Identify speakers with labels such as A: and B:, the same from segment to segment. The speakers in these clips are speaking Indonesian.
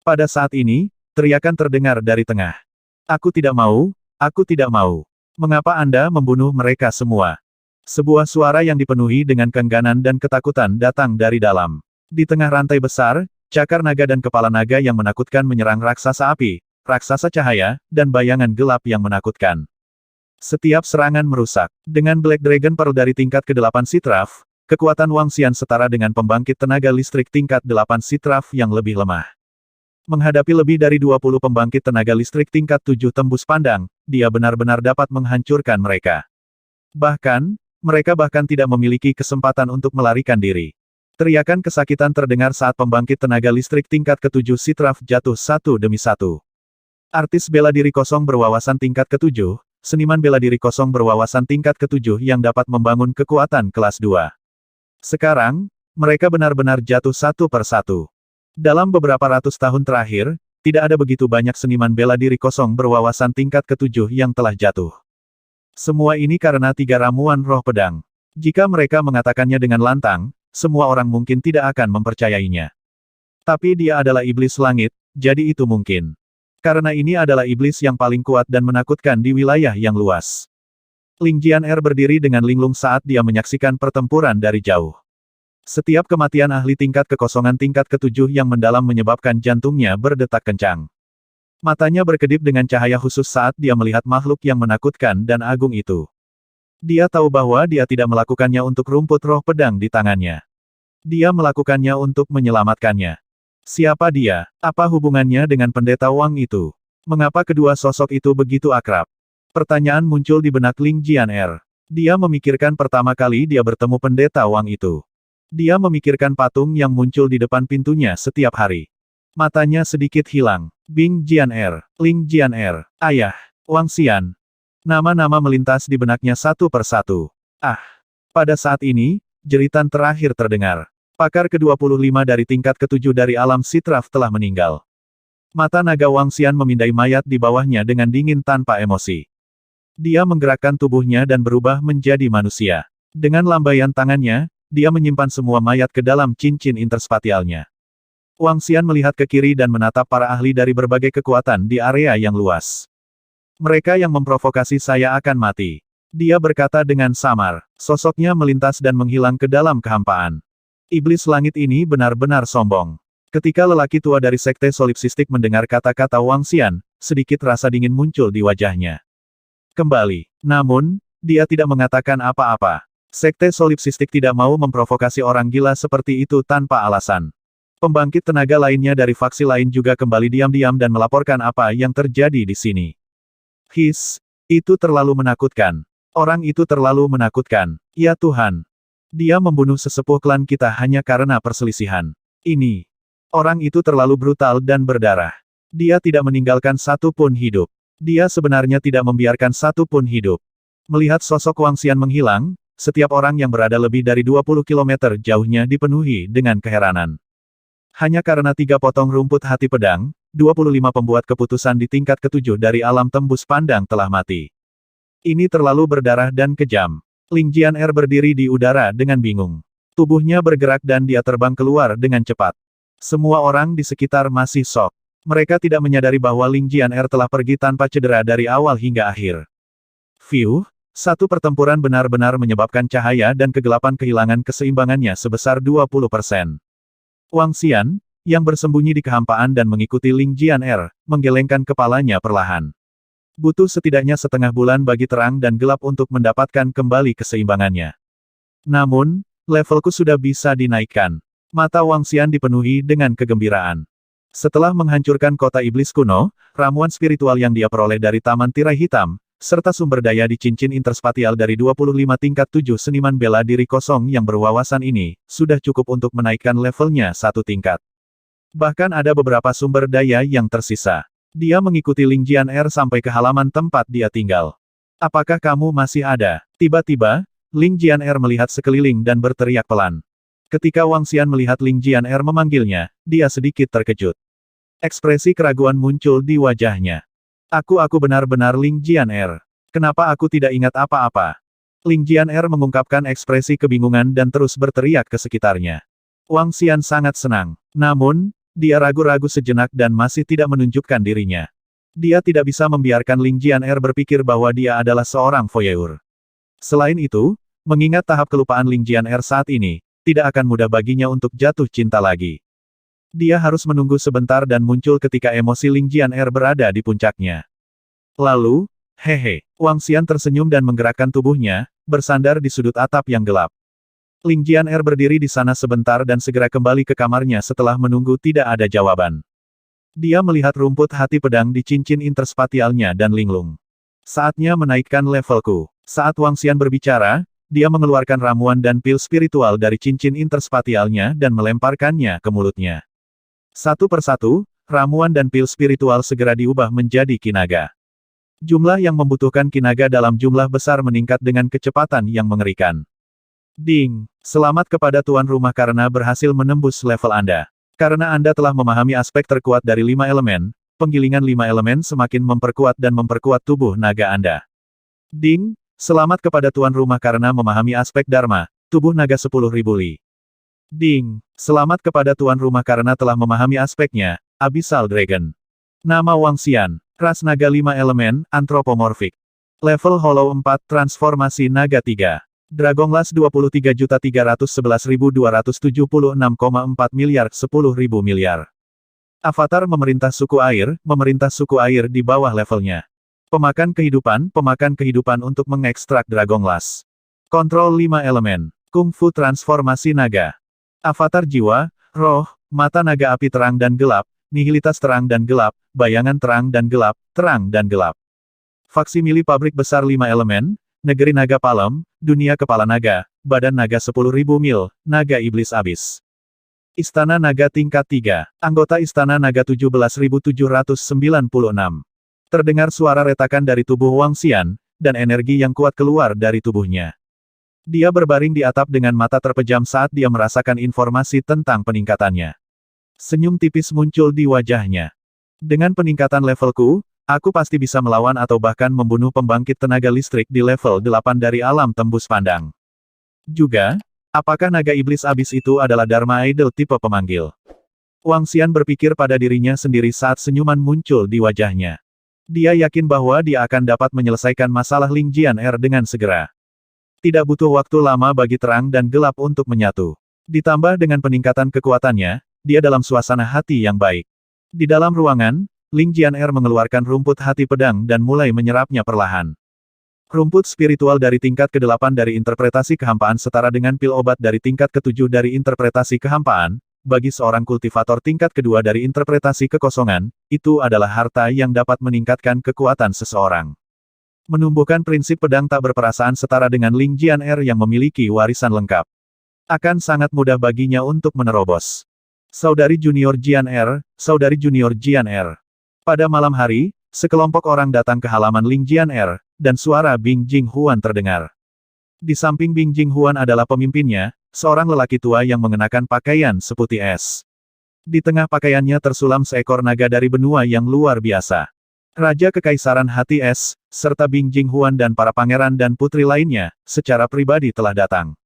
A: Pada saat ini, teriakan terdengar dari tengah. Aku tidak mau, aku tidak mau. Mengapa Anda membunuh mereka semua? Sebuah suara yang dipenuhi dengan keengganan dan ketakutan datang dari dalam. Di tengah rantai besar, cakar naga dan kepala naga yang menakutkan menyerang raksasa api, raksasa cahaya, dan bayangan gelap yang menakutkan. Setiap serangan merusak. Dengan Black Dragon Pearl dari tingkat ke-8 Sitraf, kekuatan Wang Xian setara dengan pembangkit tenaga listrik tingkat 8 Sitraf yang lebih lemah. Menghadapi lebih dari 20 pembangkit tenaga listrik tingkat 7 tembus pandang, dia benar-benar dapat menghancurkan mereka. Bahkan, mereka bahkan tidak memiliki kesempatan untuk melarikan diri. Teriakan kesakitan terdengar saat pembangkit tenaga listrik tingkat ke-7 Sitraf jatuh satu demi satu. Artis bela diri kosong berwawasan tingkat ke-7, seniman bela diri kosong berwawasan tingkat ke-7 yang dapat membangun kekuatan kelas 2. Sekarang, mereka benar-benar jatuh satu per satu. Dalam beberapa ratus tahun terakhir, tidak ada begitu banyak seniman bela diri kosong berwawasan tingkat ke-7 yang telah jatuh. Semua ini karena 3 ramuan roh pedang. Jika mereka mengatakannya dengan lantang, semua orang mungkin tidak akan mempercayainya. Tapi dia adalah iblis langit, jadi itu mungkin. Karena ini adalah iblis yang paling kuat dan menakutkan di wilayah yang luas. Ling Jian'er berdiri dengan linglung saat dia menyaksikan pertempuran dari jauh. Setiap kematian ahli tingkat kekosongan tingkat ke-7 yang mendalam menyebabkan jantungnya berdetak kencang. Matanya berkedip dengan cahaya khusus saat dia melihat makhluk yang menakutkan dan agung itu. Dia tahu bahwa dia tidak melakukannya untuk rumput roh pedang di tangannya. Dia melakukannya untuk menyelamatkannya. Siapa dia? Apa hubungannya dengan pendeta Wang itu? Mengapa kedua sosok itu begitu akrab? Pertanyaan muncul di benak Ling Jian'er. Dia memikirkan pertama kali dia bertemu pendeta Wang itu. Dia memikirkan patung yang muncul di depan pintunya setiap hari. Matanya sedikit hilang. Bing Jian'er, Ling Jian'er, ayah, Wang Xian. Nama-nama melintas di benaknya satu per satu. Ah! Pada saat ini, jeritan terakhir terdengar. Pakar ke-25 dari tingkat ke-7 dari alam Sitraf telah meninggal. Mata naga Wang Xian memindai mayat di bawahnya dengan dingin tanpa emosi. Dia menggerakkan tubuhnya dan berubah menjadi manusia. Dengan lambaian tangannya, dia menyimpan semua mayat ke dalam cincin interspatialnya. Wang Xian melihat ke kiri dan menatap para ahli dari berbagai kekuatan di area yang luas. Mereka yang memprovokasi saya akan mati. Dia berkata dengan samar. Sosoknya melintas dan menghilang ke dalam kehampaan. Iblis langit ini benar-benar sombong. Ketika lelaki tua dari sekte solipsistik mendengar kata-kata Wang Xian, sedikit rasa dingin muncul di wajahnya. Kembali. Namun, dia tidak mengatakan apa-apa. Sekte solipsistik tidak mau memprovokasi orang gila seperti itu tanpa alasan. Pembangkit tenaga lainnya dari faksi lain juga kembali diam-diam dan melaporkan apa yang terjadi di sini. His, itu terlalu menakutkan. Orang itu terlalu menakutkan. Ya Tuhan. Dia membunuh sesepuh klan kita hanya karena perselisihan. Ini. Orang itu terlalu brutal dan berdarah. Dia tidak meninggalkan satu pun hidup. Dia sebenarnya tidak membiarkan satu pun hidup. Melihat sosok Wang Xian menghilang, setiap orang yang berada lebih dari 20 km jauhnya dipenuhi dengan keheranan. Hanya karena 3 potong rumput hati pedang, 25 pembuat keputusan di tingkat ke-7 dari alam tembus pandang telah mati. Ini terlalu berdarah dan kejam. Ling Jian'er berdiri di udara dengan bingung. Tubuhnya bergerak dan dia terbang keluar dengan cepat. Semua orang di sekitar masih shock. Mereka tidak menyadari bahwa Ling Jian'er telah pergi tanpa cedera dari awal hingga akhir. Fiuh, satu pertempuran benar-benar menyebabkan cahaya dan kegelapan kehilangan keseimbangannya sebesar 20%. Wang Xian, yang bersembunyi di kehampaan dan mengikuti Ling Jian'er, menggelengkan kepalanya perlahan. Butuh setidaknya setengah bulan bagi terang dan gelap untuk mendapatkan kembali keseimbangannya. Namun, levelku sudah bisa dinaikkan. Mata Wang Xian dipenuhi dengan kegembiraan. Setelah menghancurkan kota iblis kuno, ramuan spiritual yang dia peroleh dari Taman Tirai Hitam, serta sumber daya di cincin interspatial dari 25 tingkat 7 seniman bela diri kosong yang berwawasan ini, sudah cukup untuk menaikkan levelnya satu tingkat. Bahkan ada beberapa sumber daya yang tersisa. Dia mengikuti Ling Jian'er sampai ke halaman tempat dia tinggal. Apakah kamu masih ada? Tiba-tiba, Ling Jian'er melihat sekeliling dan berteriak pelan. Ketika Wang Xian melihat Ling Jian'er memanggilnya, dia sedikit terkejut. Ekspresi keraguan muncul di wajahnya. Aku benar-benar Ling Jian'er. Kenapa aku tidak ingat apa-apa? Ling Jian'er mengungkapkan ekspresi kebingungan dan terus berteriak ke sekitarnya. Wang Xian sangat senang. Namun, Dia ragu-ragu sejenak dan masih tidak menunjukkan dirinya. Dia tidak bisa membiarkan Ling Jianer berpikir bahwa dia adalah seorang voyeur. Selain itu, mengingat tahap kelupaan Ling Jianer saat ini, tidak akan mudah baginya untuk jatuh cinta lagi. Dia harus menunggu sebentar dan muncul ketika emosi Ling Jianer berada di puncaknya. Lalu, hehe, Wang Xian tersenyum dan menggerakkan tubuhnya, bersandar di sudut atap yang gelap. Ling Jianer berdiri di sana sebentar dan segera kembali ke kamarnya setelah menunggu tidak ada jawaban. Dia melihat rumput hati pedang di cincin interspatialnya dan linglung. Saatnya menaikkan levelku. Saat Wang Xian berbicara, dia mengeluarkan ramuan dan pil spiritual dari cincin interspatialnya dan melemparkannya ke mulutnya. Satu persatu, ramuan dan pil spiritual segera diubah menjadi kinaga. Jumlah yang membutuhkan kinaga dalam jumlah besar meningkat dengan kecepatan yang mengerikan. Ding! Selamat kepada tuan rumah karena berhasil menembus level Anda. Karena Anda telah memahami aspek terkuat dari 5 elemen, penggilingan 5 elemen semakin memperkuat dan memperkuat tubuh naga Anda. Ding! Selamat kepada tuan rumah karena memahami aspek Dharma, tubuh naga 10.000 li. Ding! Selamat kepada tuan rumah karena telah memahami aspeknya, Abyssal Dragon. Nama Wang Xian, ras naga 5 elemen, antropomorfik. Level Hollow 4 transformasi naga 3. Dragonglass 23.311.276,4 miliar 10.000 miliar. Avatar memerintah suku air di bawah levelnya. Pemakan kehidupan untuk mengekstrak Dragonglass. Kontrol 5 elemen. Kung Fu transformasi naga. Avatar jiwa, roh, mata naga api terang dan gelap, nihilitas terang dan gelap, bayangan terang dan gelap, terang dan gelap. Faksimili pabrik besar 5 elemen, negeri naga palem, dunia kepala naga, badan naga 10.000 mil, naga iblis abis. Istana naga tingkat 3, anggota istana naga 17.796. Terdengar suara retakan dari tubuh Wang Xian, dan energi yang kuat keluar dari tubuhnya. Dia berbaring di atap dengan mata terpejam saat dia merasakan informasi tentang peningkatannya. Senyum tipis muncul di wajahnya. Dengan peningkatan levelku, aku pasti bisa melawan atau bahkan membunuh pembangkit tenaga listrik di level 8 dari alam tembus pandang. Juga, apakah naga iblis abis itu adalah Dharma Idol tipe pemanggil? Wang Xian berpikir pada dirinya sendiri saat senyuman muncul di wajahnya. Dia yakin bahwa dia akan dapat menyelesaikan masalah Ling Jianer dengan segera. Tidak butuh waktu lama bagi terang dan gelap untuk menyatu. Ditambah dengan peningkatan kekuatannya, dia dalam suasana hati yang baik. Di dalam ruangan, Ling Jianer mengeluarkan rumput hati pedang dan mulai menyerapnya perlahan. Rumput spiritual dari tingkat ke-8 dari interpretasi kehampaan setara dengan pil obat dari tingkat ke-7 dari interpretasi kehampaan, bagi seorang kultivator tingkat kedua dari interpretasi kekosongan, itu adalah harta yang dapat meningkatkan kekuatan seseorang. Menumbuhkan prinsip pedang tak berperasaan setara dengan Ling Jianer yang memiliki warisan lengkap. Akan sangat mudah baginya untuk menerobos. Saudari Junior Jianer, Saudari Junior Jianer. Pada malam hari, sekelompok orang datang ke halaman Ling Jianer, dan suara Bing Jing Huan terdengar. Di samping Bing Jing Huan adalah pemimpinnya, seorang lelaki tua yang mengenakan pakaian seputih es. Di tengah pakaiannya tersulam seekor naga dari benua yang luar biasa. Raja Kekaisaran Hati Es, serta Bing Jing Huan dan para pangeran dan putri lainnya, secara pribadi telah datang.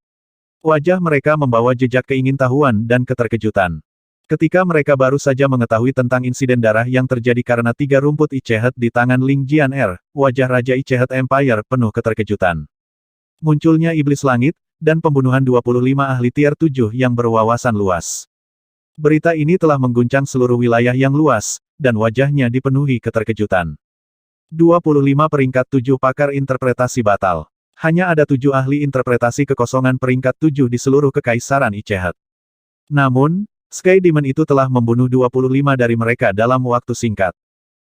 A: Wajah mereka membawa jejak keingintahuan dan keterkejutan. Ketika mereka baru saja mengetahui tentang insiden darah yang terjadi karena 3 rumput Icehet di tangan Ling Jianer, wajah Raja Icehet Empire penuh keterkejutan. Munculnya Iblis Langit, dan pembunuhan 25 ahli tier 7 yang berwawasan luas. Berita ini telah mengguncang seluruh wilayah yang luas, dan wajahnya dipenuhi keterkejutan. 25 peringkat 7 pakar interpretasi batal. Hanya ada 7 ahli interpretasi kekosongan peringkat 7 di seluruh kekaisaran Icehet. Namun, Sky Demon itu telah membunuh 25 dari mereka dalam waktu singkat.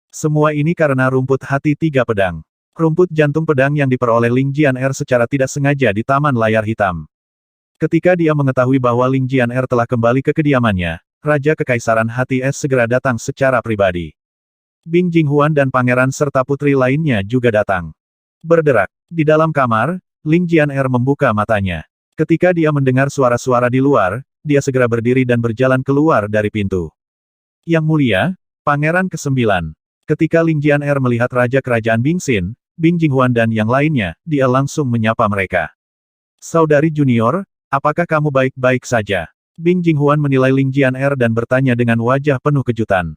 A: Semua ini karena rumput hati 3 pedang. Rumput jantung pedang yang diperoleh Ling Jianer secara tidak sengaja di taman layar hitam. Ketika dia mengetahui bahwa Ling Jianer telah kembali ke kediamannya, Raja Kekaisaran Hati Es segera datang secara pribadi. Bing Jing Huan dan pangeran serta putri lainnya juga datang. Berderak. Di dalam kamar, Ling Jianer membuka matanya. Ketika dia mendengar suara-suara di luar, dia segera berdiri dan berjalan keluar dari pintu. Yang mulia, Pangeran ke-9. Ketika Ling Jianer melihat Raja Kerajaan Bingxin, Bing Jing Huan dan yang lainnya, dia langsung menyapa mereka. Saudari Junior, apakah kamu baik-baik saja? Bing Jinghuan menilai Ling Jianer dan bertanya dengan wajah penuh kejutan.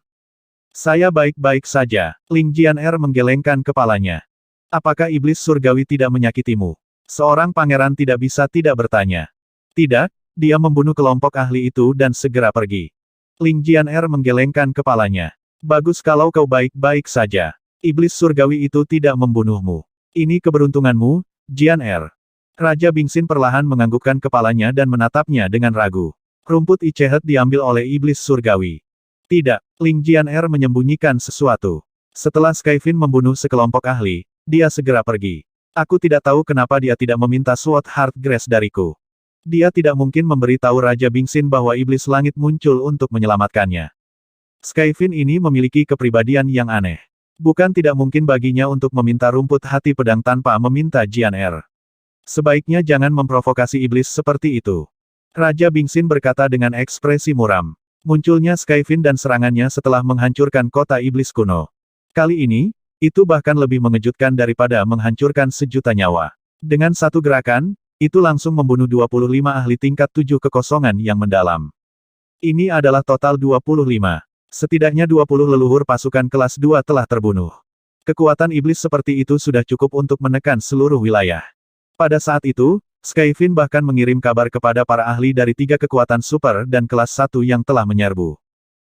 A: Saya baik-baik saja. Ling Jianer menggelengkan kepalanya. Apakah iblis surgawi tidak menyakitimu? Seorang pangeran tidak bisa tidak bertanya. Tidak, dia membunuh kelompok ahli itu dan segera pergi. Ling Jianer menggelengkan kepalanya. Bagus kalau kau baik-baik saja. Iblis surgawi itu tidak membunuhmu. Ini keberuntunganmu, Jianer. Raja Bingxin perlahan menganggukkan kepalanya dan menatapnya dengan ragu. Rumput Icehet diambil oleh iblis surgawi. Tidak, Ling Jianer menyembunyikan sesuatu. Setelah Skyfin membunuh sekelompok ahli, dia segera pergi. Aku tidak tahu kenapa dia tidak meminta Sword Heart Grace dariku. Dia tidak mungkin memberitahu Raja Bingxin bahwa iblis langit muncul untuk menyelamatkannya. Skyfin ini memiliki kepribadian yang aneh. Bukan tidak mungkin baginya untuk meminta rumput hati pedang tanpa meminta Jianer. Sebaiknya jangan memprovokasi iblis seperti itu. Raja Bingxin berkata dengan ekspresi muram. Munculnya Skyfin dan serangannya setelah menghancurkan kota iblis kuno. Kali ini, itu bahkan lebih mengejutkan daripada menghancurkan sejuta nyawa. Dengan satu gerakan, itu langsung membunuh 25 ahli tingkat 7 kekosongan yang mendalam. Ini adalah total 25. Setidaknya 20 leluhur pasukan kelas 2 telah terbunuh. Kekuatan iblis seperti itu sudah cukup untuk menekan seluruh wilayah. Pada saat itu, Skyfin bahkan mengirim kabar kepada para ahli dari 3 kekuatan super dan kelas 1 yang telah menyerbu.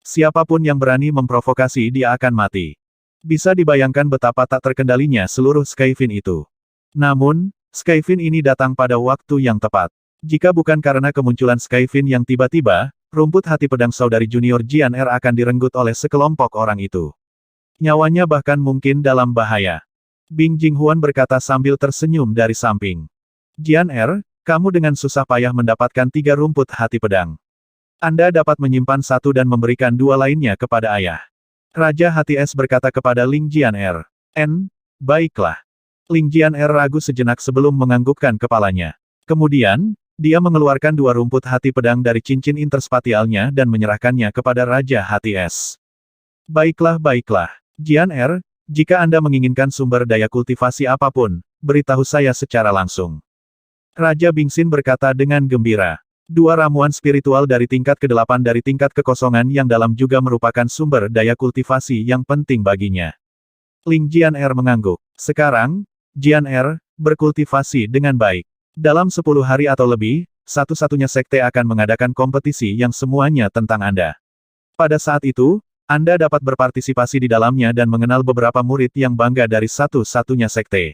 A: Siapapun yang berani memprovokasi dia akan mati. Bisa dibayangkan betapa tak terkendalinya seluruh Skyfin itu. Namun, Skyfin ini datang pada waktu yang tepat. Jika bukan karena kemunculan Skyfin yang tiba-tiba, rumput hati pedang saudari junior Jianer akan direnggut oleh sekelompok orang itu. Nyawanya bahkan mungkin dalam bahaya. Bing Jinghuan berkata sambil tersenyum dari samping. Jianer, kamu dengan susah payah mendapatkan 3 rumput hati pedang. Anda dapat menyimpan 1 dan memberikan 2 lainnya kepada ayah. Raja Hati Es berkata kepada Ling Jianer. Baiklah. Ling Jianer ragu sejenak sebelum menganggukkan kepalanya. Kemudian, dia mengeluarkan 2 rumput hati pedang dari cincin interspatialnya dan menyerahkannya kepada Raja Hati Es. Baiklah. Jianer, jika Anda menginginkan sumber daya kultivasi apapun, beritahu saya secara langsung. Raja Bingxin berkata dengan gembira. 2 ramuan spiritual dari tingkat ke-8 dari tingkat kekosongan yang dalam juga merupakan sumber daya kultivasi yang penting baginya. Ling Jianer mengangguk. Sekarang, Jianer, berkultivasi dengan baik. Dalam 10 hari atau lebih, satu-satunya sekte akan mengadakan kompetisi yang semuanya tentang Anda. Pada saat itu, Anda dapat berpartisipasi di dalamnya dan mengenal beberapa murid yang bangga dari satu-satunya sekte.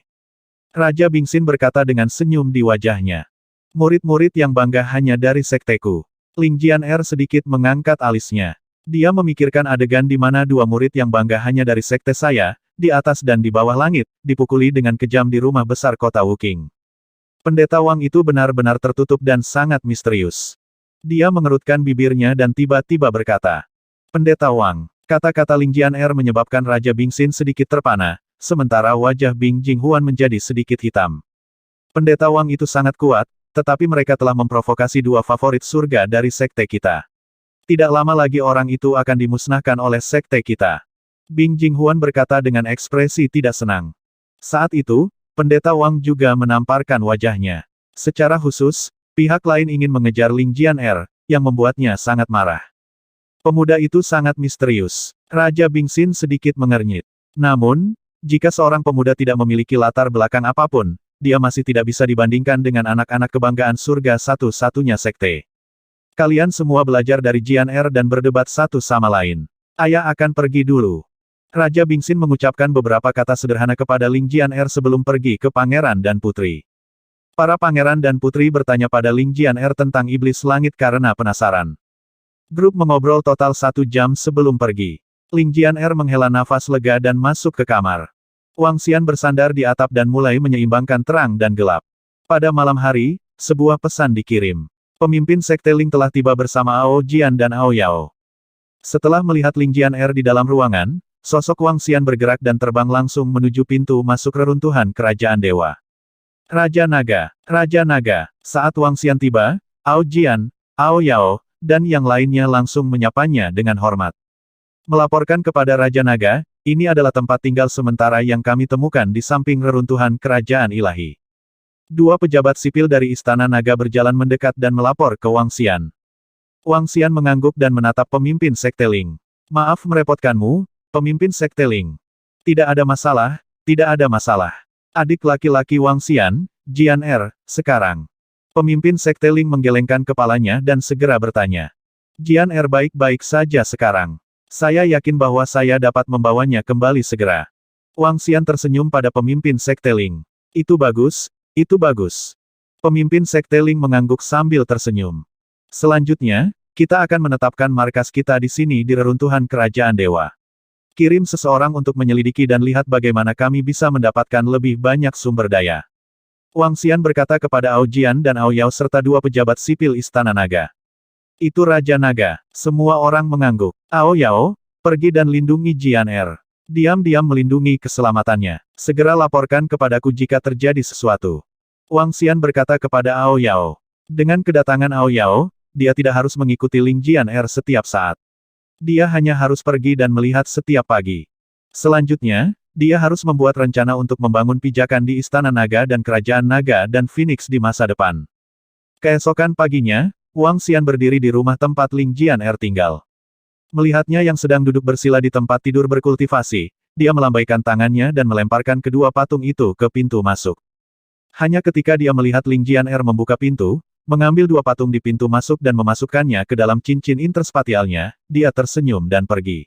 A: Raja Bingxin berkata dengan senyum di wajahnya. Murid-murid yang bangga hanya dari sekteku. Ling Jianer sedikit mengangkat alisnya. Dia memikirkan adegan di mana 2 murid yang bangga hanya dari sekte saya, di atas dan di bawah langit, dipukuli dengan kejam di rumah besar kota Wuking. Pendeta Wang itu benar-benar tertutup dan sangat misterius. Dia mengerutkan bibirnya dan tiba-tiba berkata. Pendeta Wang. Kata-kata Ling Jianer menyebabkan Raja Bingxin sedikit terpana, sementara wajah Bing Jinghuan menjadi sedikit hitam. Pendeta Wang itu sangat kuat, tetapi mereka telah memprovokasi 2 favorit surga dari sekte kita. Tidak lama lagi orang itu akan dimusnahkan oleh sekte kita. Bing Jinghuan berkata dengan ekspresi tidak senang. Saat itu, Pendeta Wang juga menamparkan wajahnya. Secara khusus, pihak lain ingin mengejar Ling Jianer, yang membuatnya sangat marah. Pemuda itu sangat misterius. Raja Bingxin sedikit mengernyit. Namun, jika seorang pemuda tidak memiliki latar belakang apapun, dia masih tidak bisa dibandingkan dengan anak-anak kebanggaan surga satu-satunya sekte. Kalian semua belajar dari Jianer dan berdebat satu sama lain. Ayah akan pergi dulu. Raja Bingxin mengucapkan beberapa kata sederhana kepada Ling Jianer sebelum pergi ke pangeran dan putri. Para pangeran dan putri bertanya pada Ling Jianer tentang iblis langit karena penasaran. Grup mengobrol total 1 jam sebelum pergi. Ling Jianer menghela nafas lega dan masuk ke kamar. Wang Xian bersandar di atap dan mulai menyeimbangkan terang dan gelap. Pada malam hari, sebuah pesan dikirim. Pemimpin sekte Ling telah tiba bersama Ao Jian dan Ao Yao. Setelah melihat Ling Jianer di dalam ruangan, sosok Wang Xian bergerak dan terbang langsung menuju pintu masuk reruntuhan kerajaan dewa. Raja Naga. Saat Wang Xian tiba, Ao Jian, Ao Yao, dan yang lainnya langsung menyapanya dengan hormat. Melaporkan kepada Raja Naga, ini adalah tempat tinggal sementara yang kami temukan di samping reruntuhan kerajaan ilahi. 2 pejabat sipil dari Istana Naga berjalan mendekat dan melapor ke Wang Xian. Wang Xian mengangguk dan menatap pemimpin Sekte Ling. Maaf merepotkanmu, pemimpin Sekte Ling. Tidak ada masalah, tidak ada masalah. Adik laki-laki Wang Xian, Jian Er, sekarang. Pemimpin Sekte Ling menggelengkan kepalanya dan segera bertanya. Jian Er baik-baik saja sekarang. Saya yakin bahwa saya dapat membawanya kembali segera. Wang Xian tersenyum pada pemimpin Sekte Ling. Itu bagus, itu bagus. Pemimpin Sekte Ling mengangguk sambil tersenyum. Selanjutnya, kita akan menetapkan markas kita di sini di reruntuhan Kerajaan Dewa. Kirim seseorang untuk menyelidiki dan lihat bagaimana kami bisa mendapatkan lebih banyak sumber daya. Wang Xian berkata kepada Ao Jian dan Ao Yao serta dua pejabat sipil Istana Naga. Itu Raja Naga. Semua orang mengangguk. Ao Yao, pergi dan lindungi Jian Er. Diam-diam melindungi keselamatannya. Segera laporkan kepadaku jika terjadi sesuatu. Wang Xian berkata kepada Ao Yao. Dengan kedatangan Ao Yao, dia tidak harus mengikuti Ling Jian Er setiap saat. Dia hanya harus pergi dan melihat setiap pagi. Selanjutnya, dia harus membuat rencana untuk membangun pijakan di Istana Naga dan Kerajaan Naga dan Phoenix di masa depan. Keesokan paginya, Wang Xian berdiri di rumah tempat Ling Jian Er tinggal. Melihatnya yang sedang duduk bersila di tempat tidur berkultivasi, dia melambaikan tangannya dan melemparkan kedua patung itu ke pintu masuk. Hanya ketika dia melihat Ling Jian Er membuka pintu, mengambil dua patung di pintu masuk dan memasukkannya ke dalam cincin interspatialnya, dia tersenyum dan pergi.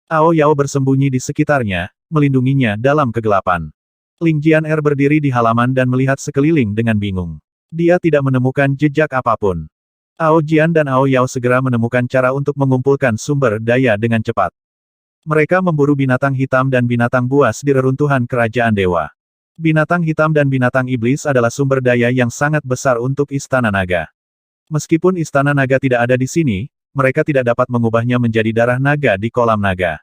A: Ao Yao bersembunyi di sekitarnya, melindunginya dalam kegelapan. Ling Jian Er berdiri di halaman dan melihat sekeliling dengan bingung. Dia tidak menemukan jejak apapun. Ao Jian dan Ao Yao segera menemukan cara untuk mengumpulkan sumber daya dengan cepat. Mereka memburu binatang hitam dan binatang buas di reruntuhan Kerajaan Dewa. Binatang hitam dan binatang iblis adalah sumber daya yang sangat besar untuk Istana Naga. Meskipun Istana Naga tidak ada di sini, mereka tidak dapat mengubahnya menjadi darah naga di kolam naga.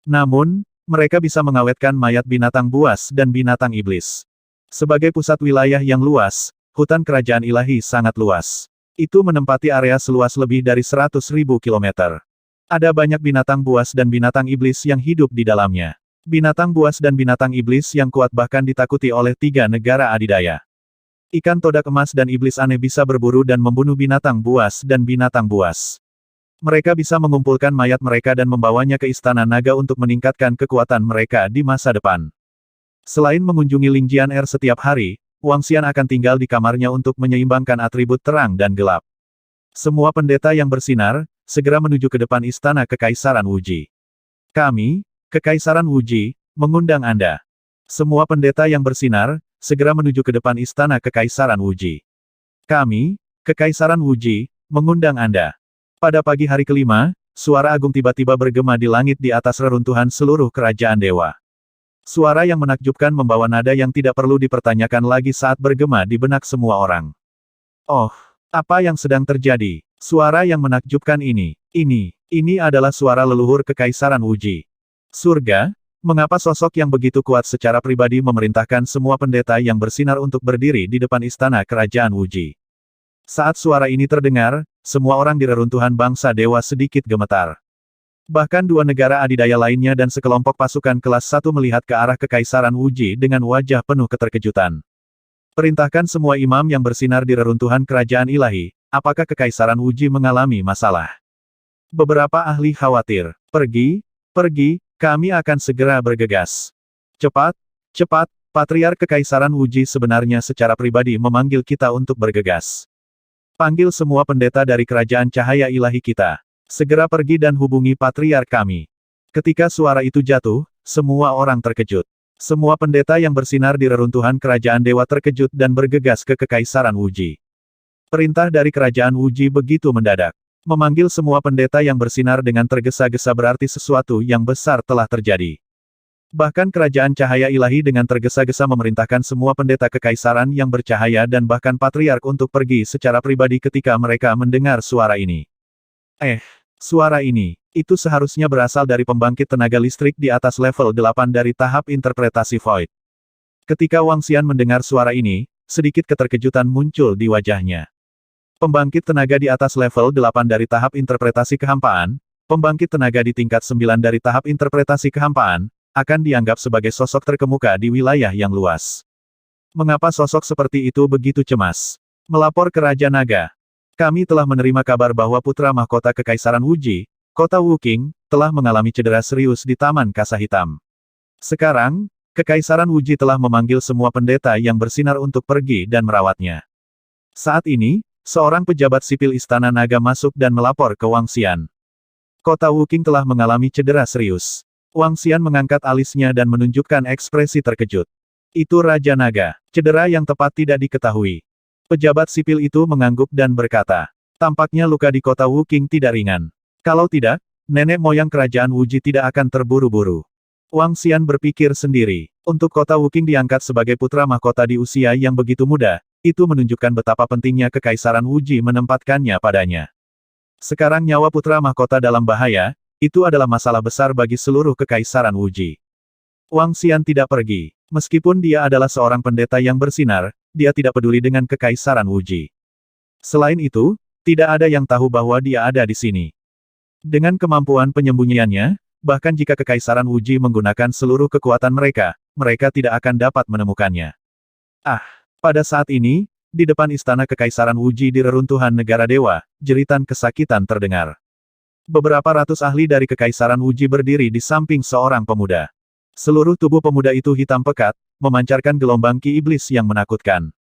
A: Namun, mereka bisa mengawetkan mayat binatang buas dan binatang iblis. Sebagai pusat wilayah yang luas, hutan kerajaan ilahi sangat luas. Itu menempati area seluas lebih dari 100.000 kilometer. Ada banyak binatang buas dan binatang iblis yang hidup di dalamnya. Binatang buas dan binatang iblis yang kuat bahkan ditakuti oleh 3 negara adidaya. Ikan todak emas dan iblis aneh bisa berburu dan membunuh binatang buas dan binatang buas. Mereka bisa mengumpulkan mayat mereka dan membawanya ke Istana Naga untuk meningkatkan kekuatan mereka di masa depan. Selain mengunjungi Ling Jian Er setiap hari, Wang Xian akan tinggal di kamarnya untuk menyeimbangkan atribut terang dan gelap. Semua pendeta yang bersinar, segera menuju ke depan Istana Kekaisaran Wuji. Kami, Kekaisaran Wuji, mengundang Anda. Semua pendeta yang bersinar, segera menuju ke depan Istana Kekaisaran Wuji. Kami, Kekaisaran Wuji, mengundang Anda. Pada pagi hari kelima, suara agung tiba-tiba bergema di langit di atas reruntuhan seluruh kerajaan dewa. Suara yang menakjubkan membawa nada yang tidak perlu dipertanyakan lagi saat bergema di benak semua orang. Oh, apa yang sedang terjadi? Suara yang menakjubkan ini adalah suara leluhur Kekaisaran Wuji. Surga, mengapa sosok yang begitu kuat secara pribadi memerintahkan semua pendeta yang bersinar untuk berdiri di depan istana kerajaan Wuji? Saat suara ini terdengar, semua orang di reruntuhan bangsa dewa sedikit gemetar. Bahkan 2 negara adidaya lainnya dan sekelompok pasukan kelas 1 melihat ke arah Kekaisaran Wuji dengan wajah penuh keterkejutan. Perintahkan semua imam yang bersinar di reruntuhan kerajaan ilahi, apakah Kekaisaran Wuji mengalami masalah? Beberapa ahli khawatir. Pergi, kami akan segera bergegas. Cepat, Patriark Kekaisaran Wuji sebenarnya secara pribadi memanggil kita untuk bergegas. Panggil semua pendeta dari kerajaan cahaya ilahi kita. Segera pergi dan hubungi Patriark kami. Ketika suara itu jatuh, semua orang terkejut. Semua pendeta yang bersinar di reruntuhan kerajaan dewa terkejut dan bergegas ke Kekaisaran Wuji. Perintah dari kerajaan Wuji begitu mendadak. Memanggil semua pendeta yang bersinar dengan tergesa-gesa berarti sesuatu yang besar telah terjadi. Bahkan kerajaan cahaya ilahi dengan tergesa-gesa memerintahkan semua pendeta kekaisaran yang bercahaya dan bahkan patriark untuk pergi secara pribadi ketika mereka mendengar suara ini. Suara ini, itu seharusnya berasal dari pembangkit tenaga listrik di atas level 8 dari tahap interpretasi Void. Ketika Wang Xian mendengar suara ini, sedikit keterkejutan muncul di wajahnya. Pembangkit tenaga di atas level 8 dari tahap interpretasi kehampaan, pembangkit tenaga di tingkat 9 dari tahap interpretasi kehampaan, akan dianggap sebagai sosok terkemuka di wilayah yang luas. Mengapa sosok seperti itu begitu cemas? Melapor ke Raja Naga. Kami telah menerima kabar bahwa putra mahkota Kekaisaran Wuji, Kota Wuqing, telah mengalami cedera serius di Taman Kasa Hitam. Sekarang, Kekaisaran Wuji telah memanggil semua pendeta yang bersinar untuk pergi dan merawatnya. Saat ini, seorang pejabat sipil Istana Naga masuk dan melapor ke Wang Xian. Kota Wuqing telah mengalami cedera serius. Wang Xian mengangkat alisnya dan menunjukkan ekspresi terkejut. Itu Raja Naga. Cedera yang tepat tidak diketahui. Pejabat sipil itu mengangguk dan berkata, tampaknya luka di kota Wuqing tidak ringan. Kalau tidak, nenek moyang kerajaan Wuji tidak akan terburu-buru. Wang Xian berpikir sendiri. Untuk kota Wuqing diangkat sebagai putra mahkota di usia yang begitu muda, itu menunjukkan betapa pentingnya Kekaisaran Wuji menempatkannya padanya. Sekarang nyawa putra mahkota dalam bahaya, itu adalah masalah besar bagi seluruh Kekaisaran Wuji. Wang Xian tidak pergi. Meskipun dia adalah seorang pendeta yang bersinar, dia tidak peduli dengan Kekaisaran Wuji. Selain itu, tidak ada yang tahu bahwa dia ada di sini. Dengan kemampuan penyembunyiannya, bahkan jika Kekaisaran Wuji menggunakan seluruh kekuatan mereka, mereka tidak akan dapat menemukannya. Pada saat ini, di depan istana Kekaisaran Wuji di reruntuhan negara dewa, jeritan kesakitan terdengar. Beberapa ratus ahli dari Kekaisaran Wuji berdiri di samping seorang pemuda. Seluruh tubuh pemuda itu hitam pekat, memancarkan gelombang ki iblis yang menakutkan.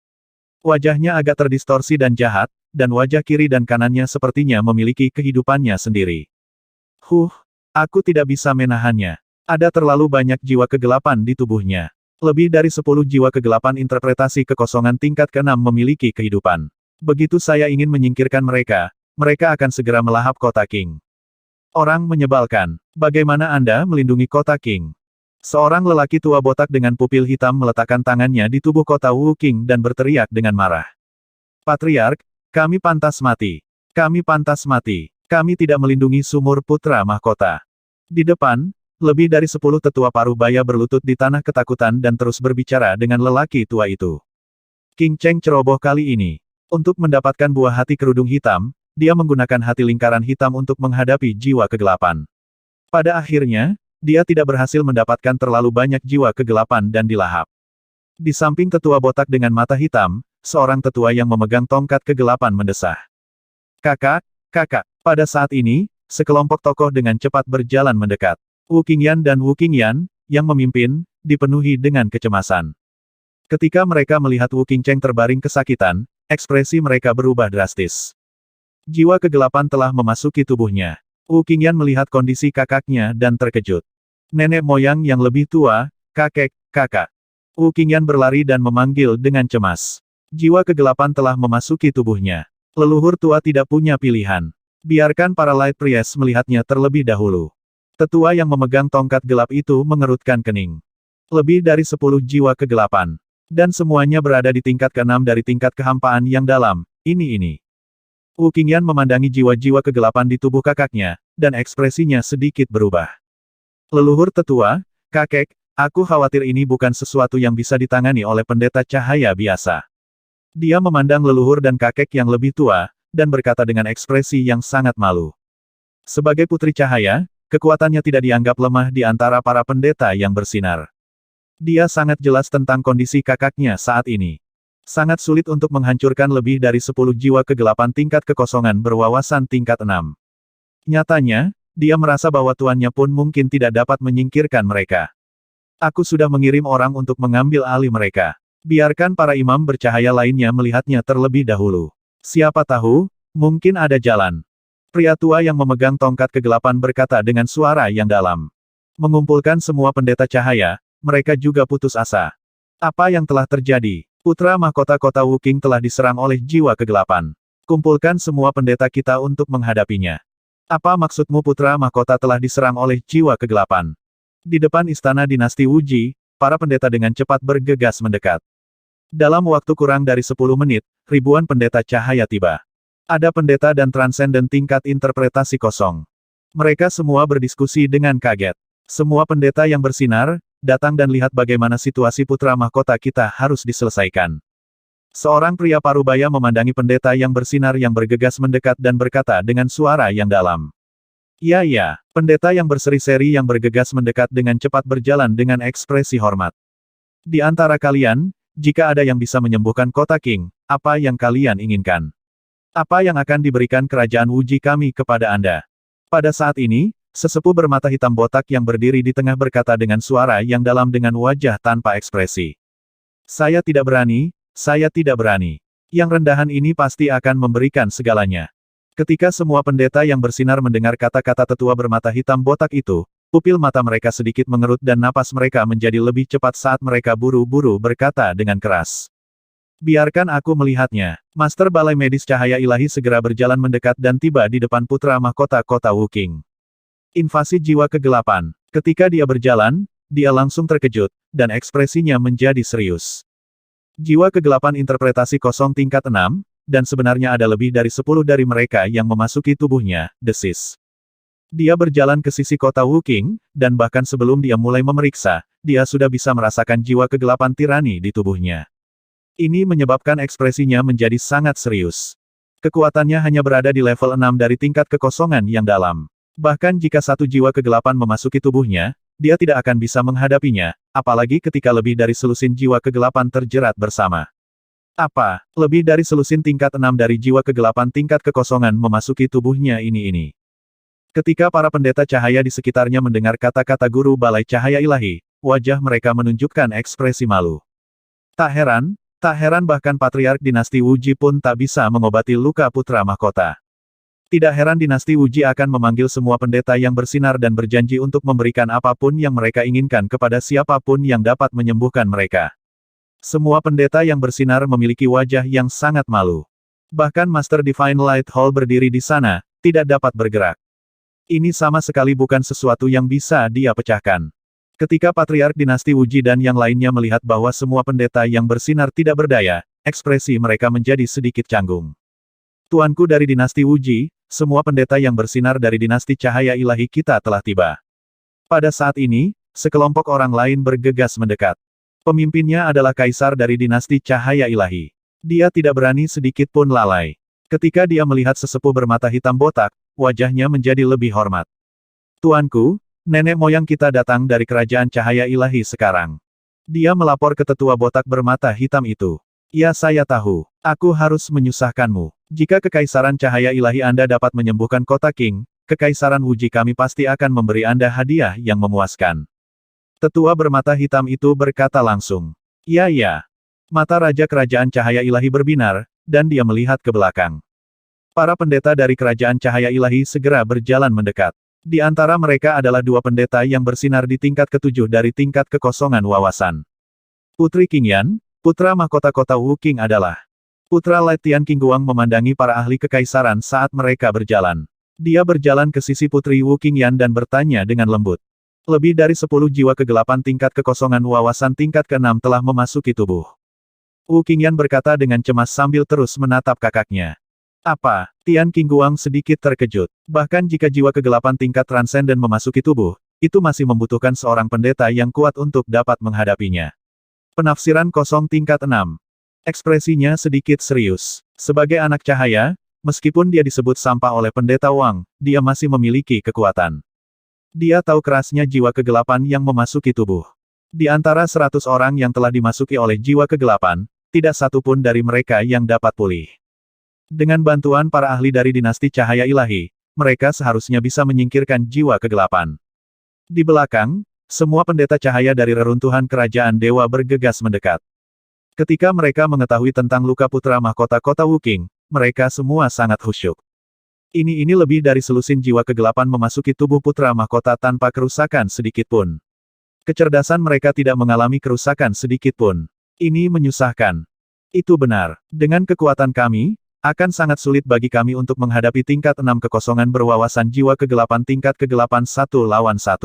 A: Wajahnya agak terdistorsi dan jahat, dan wajah kiri dan kanannya sepertinya memiliki kehidupannya sendiri. Aku tidak bisa menahannya. Ada terlalu banyak jiwa kegelapan di tubuhnya. Lebih dari 10 jiwa kegelapan interpretasi kekosongan tingkat ke-6 memiliki kehidupan. Begitu saya ingin menyingkirkan mereka, mereka akan segera melahap kota King. Orang menyebalkan. Bagaimana Anda melindungi kota King? Seorang lelaki tua botak dengan pupil hitam meletakkan tangannya di tubuh kota Wuqing dan berteriak dengan marah. Patriark, kami pantas mati. Kami pantas mati. Kami tidak melindungi sumur putra mahkota. Di depan, lebih dari 10 tetua parubaya berlutut di tanah ketakutan dan terus berbicara dengan lelaki tua itu. King Cheng ceroboh kali ini. Untuk mendapatkan buah hati kerudung hitam, dia menggunakan hati lingkaran hitam untuk menghadapi jiwa kegelapan. Pada akhirnya, dia tidak berhasil mendapatkan terlalu banyak jiwa kegelapan dan dilahap. Di samping tetua botak dengan mata hitam, seorang tetua yang memegang tongkat kegelapan mendesah. Kakak. Pada saat ini, sekelompok tokoh dengan cepat berjalan mendekat. Wu Qingyan dan Wu Qingyan, yang memimpin, dipenuhi dengan kecemasan. Ketika mereka melihat Wu Qingcheng terbaring kesakitan, ekspresi mereka berubah drastis. Jiwa kegelapan telah memasuki tubuhnya. Wu Qingyan melihat kondisi kakaknya dan terkejut. Nenek moyang yang lebih tua, kakak. Wu Qingyan berlari dan memanggil dengan cemas. Jiwa kegelapan telah memasuki tubuhnya. Leluhur tua tidak punya pilihan. Biarkan para Light Priest melihatnya terlebih dahulu. Tetua yang memegang tongkat gelap itu mengerutkan kening. Lebih dari 10 jiwa kegelapan. Dan semuanya berada di tingkat ke-6 dari tingkat kehampaan yang dalam, ini. Wu Qingyan memandangi jiwa-jiwa kegelapan di tubuh kakaknya, dan ekspresinya sedikit berubah. Leluhur tetua, kakek, aku khawatir ini bukan sesuatu yang bisa ditangani oleh pendeta cahaya biasa. Dia memandang leluhur dan kakek yang lebih tua, dan berkata dengan ekspresi yang sangat malu. Sebagai putri cahaya, kekuatannya tidak dianggap lemah di antara para pendeta yang bersinar. Dia sangat jelas tentang kondisi kakaknya saat ini. Sangat sulit untuk menghancurkan lebih dari 10 jiwa kegelapan tingkat kekosongan berwawasan tingkat 6. Nyatanya, dia merasa bahwa tuannya pun mungkin tidak dapat menyingkirkan mereka. Aku sudah mengirim orang untuk mengambil alih mereka. Biarkan para imam bercahaya lainnya melihatnya terlebih dahulu. Siapa tahu, mungkin ada jalan. Pria tua yang memegang tongkat kegelapan berkata dengan suara yang dalam. Mengumpulkan semua pendeta cahaya, mereka juga putus asa. Apa yang telah terjadi? Putra mahkota kota Wuqing telah diserang oleh jiwa kegelapan. Kumpulkan semua pendeta kita untuk menghadapinya. Apa maksudmu putra mahkota telah diserang oleh jiwa kegelapan? Di depan istana dinasti Wuji, para pendeta dengan cepat bergegas mendekat. Dalam waktu kurang dari 10 menit, ribuan pendeta cahaya tiba. Ada pendeta dan transenden tingkat interpretasi kosong. Mereka semua berdiskusi dengan kaget. Semua pendeta yang bersinar, datang dan lihat bagaimana situasi putra mahkota kita harus diselesaikan. Seorang pria parubaya memandangi pendeta yang bersinar yang bergegas mendekat dan berkata dengan suara yang dalam. Ya, pendeta yang berseri-seri yang bergegas mendekat dengan cepat berjalan dengan ekspresi hormat. Di antara kalian, jika ada yang bisa menyembuhkan kota King, apa yang kalian inginkan? Apa yang akan diberikan kerajaan Wuji kami kepada Anda? Pada saat ini, sesepuh bermata hitam botak yang berdiri di tengah berkata dengan suara yang dalam dengan wajah tanpa ekspresi. Saya tidak berani, saya tidak berani. Yang rendahan ini pasti akan memberikan segalanya. Ketika semua pendeta yang bersinar mendengar kata-kata tetua bermata hitam botak itu, pupil mata mereka sedikit mengerut dan napas mereka menjadi lebih cepat saat mereka buru-buru berkata dengan keras. Biarkan aku melihatnya. Master Balai Medis Cahaya Ilahi segera berjalan mendekat dan tiba di depan putra mahkota kota Wuking. Invasi jiwa kegelapan. Ketika dia berjalan, dia langsung terkejut, dan ekspresinya menjadi serius. Jiwa kegelapan interpretasi kosong tingkat 6, dan sebenarnya ada lebih dari 10 dari mereka yang memasuki tubuhnya, desis. Dia berjalan ke sisi kota Wuking, dan bahkan sebelum dia mulai memeriksa, dia sudah bisa merasakan jiwa kegelapan tirani di tubuhnya. Ini menyebabkan ekspresinya menjadi sangat serius. Kekuatannya hanya berada di level 6 dari tingkat kekosongan yang dalam. Bahkan jika satu jiwa kegelapan memasuki tubuhnya, dia tidak akan bisa menghadapinya, apalagi ketika lebih dari selusin jiwa kegelapan terjerat bersama. Apa, lebih dari selusin tingkat 6 dari jiwa kegelapan tingkat kekosongan memasuki tubuhnya ini? Ketika para pendeta cahaya di sekitarnya mendengar kata-kata guru Balai Cahaya Ilahi, wajah mereka menunjukkan ekspresi malu. Tak heran bahkan Patriark Dinasti Wuji pun tak bisa mengobati luka putra mahkota. Tidak heran Dinasti Wuji akan memanggil semua pendeta yang bersinar dan berjanji untuk memberikan apapun yang mereka inginkan kepada siapapun yang dapat menyembuhkan mereka. Semua pendeta yang bersinar memiliki wajah yang sangat malu. Bahkan Master Divine Light Hall berdiri di sana, tidak dapat bergerak. Ini sama sekali bukan sesuatu yang bisa dia pecahkan. Ketika Patriark Dinasti Wuji dan yang lainnya melihat bahwa semua pendeta yang bersinar tidak berdaya, ekspresi mereka menjadi sedikit canggung. Tuanku dari Dinasti Wuji, semua pendeta yang bersinar dari Dinasti Cahaya Ilahi kita telah tiba. Pada saat ini, sekelompok orang lain bergegas mendekat. Pemimpinnya adalah Kaisar dari Dinasti Cahaya Ilahi. Dia tidak berani sedikit pun lalai. Ketika dia melihat sesepuh bermata hitam botak, wajahnya menjadi lebih hormat. Tuanku, nenek moyang kita datang dari Kerajaan Cahaya Ilahi sekarang. Dia melapor ke tetua botak bermata hitam itu. Ya saya tahu, aku harus menyusahkanmu. Jika Kekaisaran Cahaya Ilahi Anda dapat menyembuhkan kota King, Kekaisaran Wuji kami pasti akan memberi Anda hadiah yang memuaskan. Tetua bermata hitam itu berkata langsung. Ya. Mata Raja Kerajaan Cahaya Ilahi berbinar, dan dia melihat ke belakang. Para pendeta dari Kerajaan Cahaya Ilahi segera berjalan mendekat. Di antara mereka adalah dua pendeta yang bersinar di tingkat ketujuh dari tingkat kekosongan wawasan. Putri Qingyan, putra mahkota kota Wuking adalah. Putra Light Tian Qingguang memandangi para ahli kekaisaran saat mereka berjalan. Dia berjalan ke sisi Putri Wu Qingyan dan bertanya dengan lembut. Lebih dari 10 jiwa kegelapan tingkat kekosongan wawasan tingkat ke-6 telah memasuki tubuh. Wu Qingyan berkata dengan cemas sambil terus menatap kakaknya. Apa? Tian Qingguang sedikit terkejut. Bahkan jika jiwa kegelapan tingkat transenden memasuki tubuh, itu masih membutuhkan seorang pendeta yang kuat untuk dapat menghadapinya. Penafsiran kosong tingkat 6. Ekspresinya sedikit serius. Sebagai anak cahaya, meskipun dia disebut sampah oleh pendeta Wang, dia masih memiliki kekuatan. Dia tahu kerasnya jiwa kegelapan yang memasuki tubuh. Di antara 100 orang yang telah dimasuki oleh jiwa kegelapan, tidak satu pun dari mereka yang dapat pulih. Dengan bantuan para ahli dari Dinasti Cahaya Ilahi, mereka seharusnya bisa menyingkirkan jiwa kegelapan. Di belakang, semua pendeta cahaya dari reruntuhan kerajaan dewa bergegas mendekat. Ketika mereka mengetahui tentang luka putra mahkota kota Wuking, mereka semua sangat khusyuk. Ini lebih dari selusin jiwa kegelapan memasuki tubuh putra mahkota tanpa kerusakan sedikit pun. Kecerdasan mereka tidak mengalami kerusakan sedikit pun. Ini menyusahkan. Itu benar. Dengan kekuatan kami, akan sangat sulit bagi kami untuk menghadapi tingkat 6 kekosongan berwawasan jiwa kegelapan tingkat kegelapan 1 lawan 1.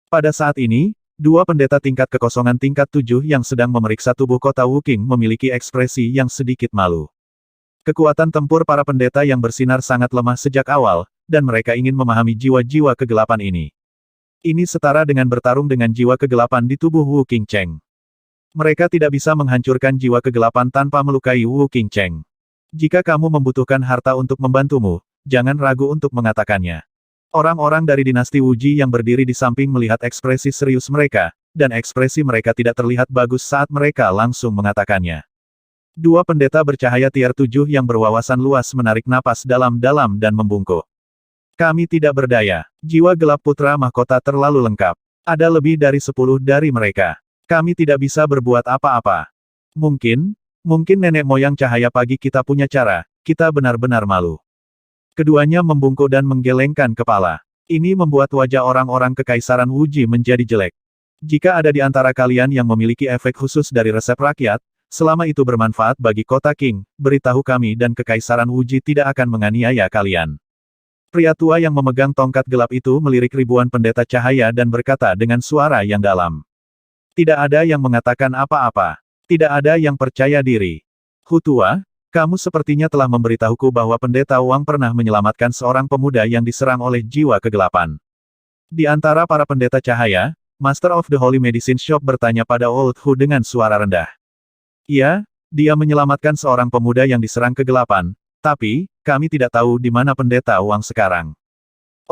A: Pada saat ini, dua pendeta tingkat kekosongan tingkat 7 yang sedang memeriksa tubuh kota Wuking memiliki ekspresi yang sedikit malu. Kekuatan tempur para pendeta yang bersinar sangat lemah sejak awal, dan mereka ingin memahami jiwa-jiwa kegelapan ini. Ini setara dengan bertarung dengan jiwa kegelapan di tubuh Wu Qingcheng. Mereka tidak bisa menghancurkan jiwa kegelapan tanpa melukai Wu Qingcheng. Jika kamu membutuhkan harta untuk membantumu, jangan ragu untuk mengatakannya. Orang-orang dari dinasti Wuji yang berdiri di samping melihat ekspresi serius mereka, dan ekspresi mereka tidak terlihat bagus saat mereka langsung mengatakannya. Dua pendeta bercahaya tier 7 yang berwawasan luas menarik napas dalam-dalam dan membungkuk. Kami tidak berdaya. Jiwa gelap putra mahkota terlalu lengkap. Ada lebih dari 10 dari mereka. Kami tidak bisa berbuat apa-apa. Mungkin nenek moyang cahaya pagi kita punya cara, kita benar-benar malu. Keduanya membungkuk dan menggelengkan kepala. Ini membuat wajah orang-orang kekaisaran Wuji menjadi jelek. Jika ada di antara kalian yang memiliki efek khusus dari resep rakyat, selama itu bermanfaat bagi kota King, beritahu kami dan kekaisaran Wuji tidak akan menganiaya kalian. Pria tua yang memegang tongkat gelap itu melirik ribuan pendeta cahaya dan berkata dengan suara yang dalam. Tidak ada yang mengatakan apa-apa. Tidak ada yang percaya diri. Hutua, kamu sepertinya telah memberitahuku bahwa pendeta Wang pernah menyelamatkan seorang pemuda yang diserang oleh jiwa kegelapan. Di antara para pendeta cahaya, Master of the Holy Medicine Shop bertanya pada Old Hu dengan suara rendah. Iya, dia menyelamatkan seorang pemuda yang diserang kegelapan, tapi, kami tidak tahu di mana pendeta Wang sekarang.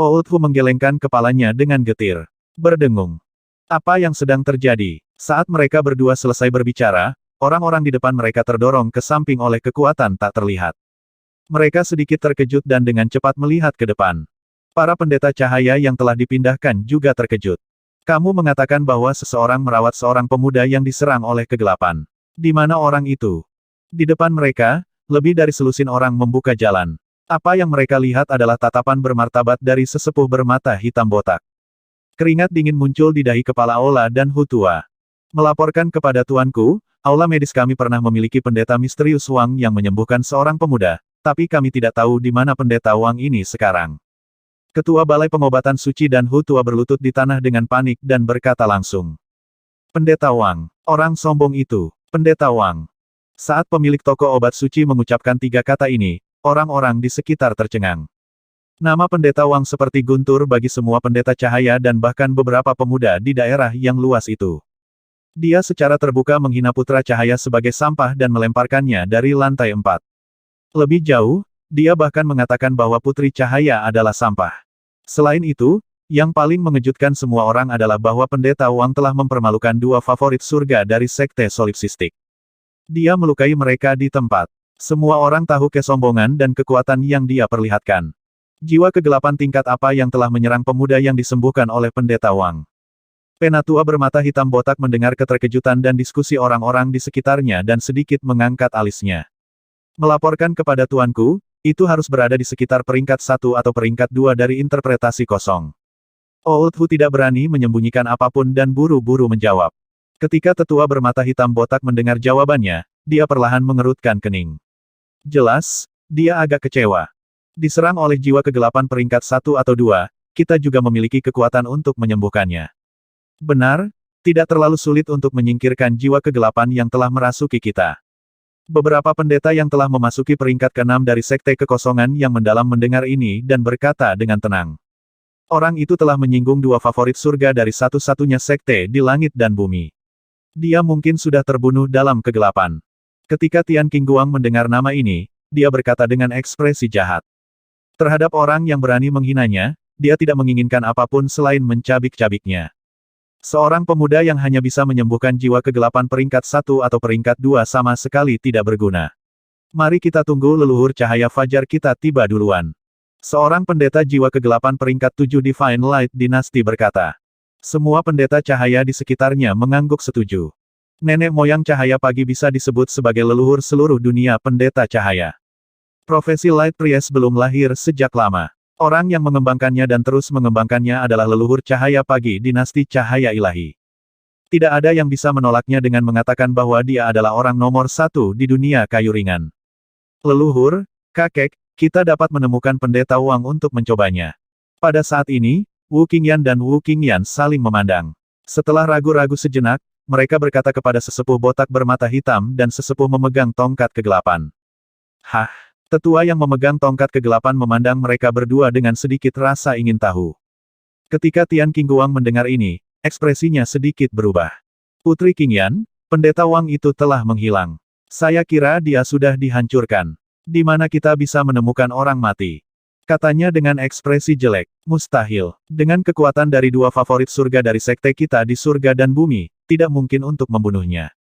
A: Old Hu menggelengkan kepalanya dengan getir. Berdengung. Apa yang sedang terjadi? Saat mereka berdua selesai berbicara, orang-orang di depan mereka terdorong ke samping oleh kekuatan tak terlihat. Mereka sedikit terkejut dan dengan cepat melihat ke depan. Para pendeta cahaya yang telah dipindahkan juga terkejut. Kamu mengatakan bahwa seseorang merawat seorang pemuda yang diserang oleh kegelapan. Di mana orang itu? Di depan mereka, lebih dari selusin orang membuka jalan. Apa yang mereka lihat adalah tatapan bermartabat dari sesepuh bermata hitam botak. Keringat dingin muncul di dahi kepala Ola dan Hutua. Melaporkan kepada tuanku, aula medis kami pernah memiliki pendeta misterius Wang yang menyembuhkan seorang pemuda, tapi kami tidak tahu di mana pendeta Wang ini sekarang. Ketua Balai Pengobatan Suci dan Hutua berlutut di tanah dengan panik dan berkata langsung. Pendeta Wang, orang sombong itu. Pendeta Wang. Saat pemilik toko obat suci mengucapkan 3 kata ini, orang-orang di sekitar tercengang. Nama pendeta Wang seperti guntur bagi semua pendeta cahaya dan bahkan beberapa pemuda di daerah yang luas itu. Dia secara terbuka menghina putra cahaya sebagai sampah dan melemparkannya dari lantai 4. Lebih jauh, dia bahkan mengatakan bahwa putri cahaya adalah sampah. Selain itu, yang paling mengejutkan semua orang adalah bahwa pendeta Wang telah mempermalukan 2 favorit surga dari sekte solipsistik. Dia melukai mereka di tempat. Semua orang tahu kesombongan dan kekuatan yang dia perlihatkan. Jiwa kegelapan tingkat apa yang telah menyerang pemuda yang disembuhkan oleh pendeta Wang. Penatua bermata hitam botak mendengar keterkejutan dan diskusi orang-orang di sekitarnya dan sedikit mengangkat alisnya. Melaporkan kepada tuanku, itu harus berada di sekitar peringkat 1 atau peringkat 2 dari interpretasi kosong. Old Hu tidak berani menyembunyikan apapun dan buru-buru menjawab. Ketika tetua bermata hitam botak mendengar jawabannya, dia perlahan mengerutkan kening. Jelas, dia agak kecewa. Diserang oleh jiwa kegelapan peringkat 1 atau 2, kita juga memiliki kekuatan untuk menyembuhkannya. Benar, tidak terlalu sulit untuk menyingkirkan jiwa kegelapan yang telah merasuki kita. Beberapa pendeta yang telah memasuki peringkat ke-6 dari sekte kekosongan yang mendalam mendengar ini dan berkata dengan tenang. Orang itu telah menyinggung 2 favorit surga dari satu-satunya sekte di langit dan bumi. Dia mungkin sudah terbunuh dalam kegelapan. Ketika Tian Qingguang mendengar nama ini, dia berkata dengan ekspresi jahat. Terhadap orang yang berani menghinanya, dia tidak menginginkan apapun selain mencabik-cabiknya. Seorang pemuda yang hanya bisa menyembuhkan jiwa kegelapan peringkat 1 atau peringkat 2 sama sekali tidak berguna. Mari kita tunggu leluhur cahaya fajar kita tiba duluan. Seorang pendeta jiwa kegelapan peringkat 7 Divine Light Dynasty berkata. Semua pendeta cahaya di sekitarnya mengangguk setuju. Nenek moyang cahaya pagi bisa disebut sebagai leluhur seluruh dunia pendeta cahaya. Profesi Light Priest belum lahir sejak lama. Orang yang mengembangkannya dan terus mengembangkannya adalah leluhur cahaya pagi dinasti cahaya ilahi. Tidak ada yang bisa menolaknya dengan mengatakan bahwa dia adalah orang nomor 1 di dunia kayu ringan. Leluhur, kakek, kita dapat menemukan pendeta Wang untuk mencobanya. Pada saat ini, Wu Qingyan dan Wu Qingyan saling memandang. Setelah ragu-ragu sejenak, mereka berkata kepada sesepuh botak bermata hitam dan sesepuh memegang tongkat kegelapan. Hah? Tetua yang memegang tongkat kegelapan memandang mereka berdua dengan sedikit rasa ingin tahu. Ketika Tian Qingguang mendengar ini, ekspresinya sedikit berubah. Putri Qingyan, pendeta Wang itu telah menghilang. Saya kira dia sudah dihancurkan. Di mana kita bisa menemukan orang mati? Katanya dengan ekspresi jelek. Mustahil. Dengan kekuatan dari 2 favorit surga dari sekte kita di surga dan bumi, tidak mungkin untuk membunuhnya.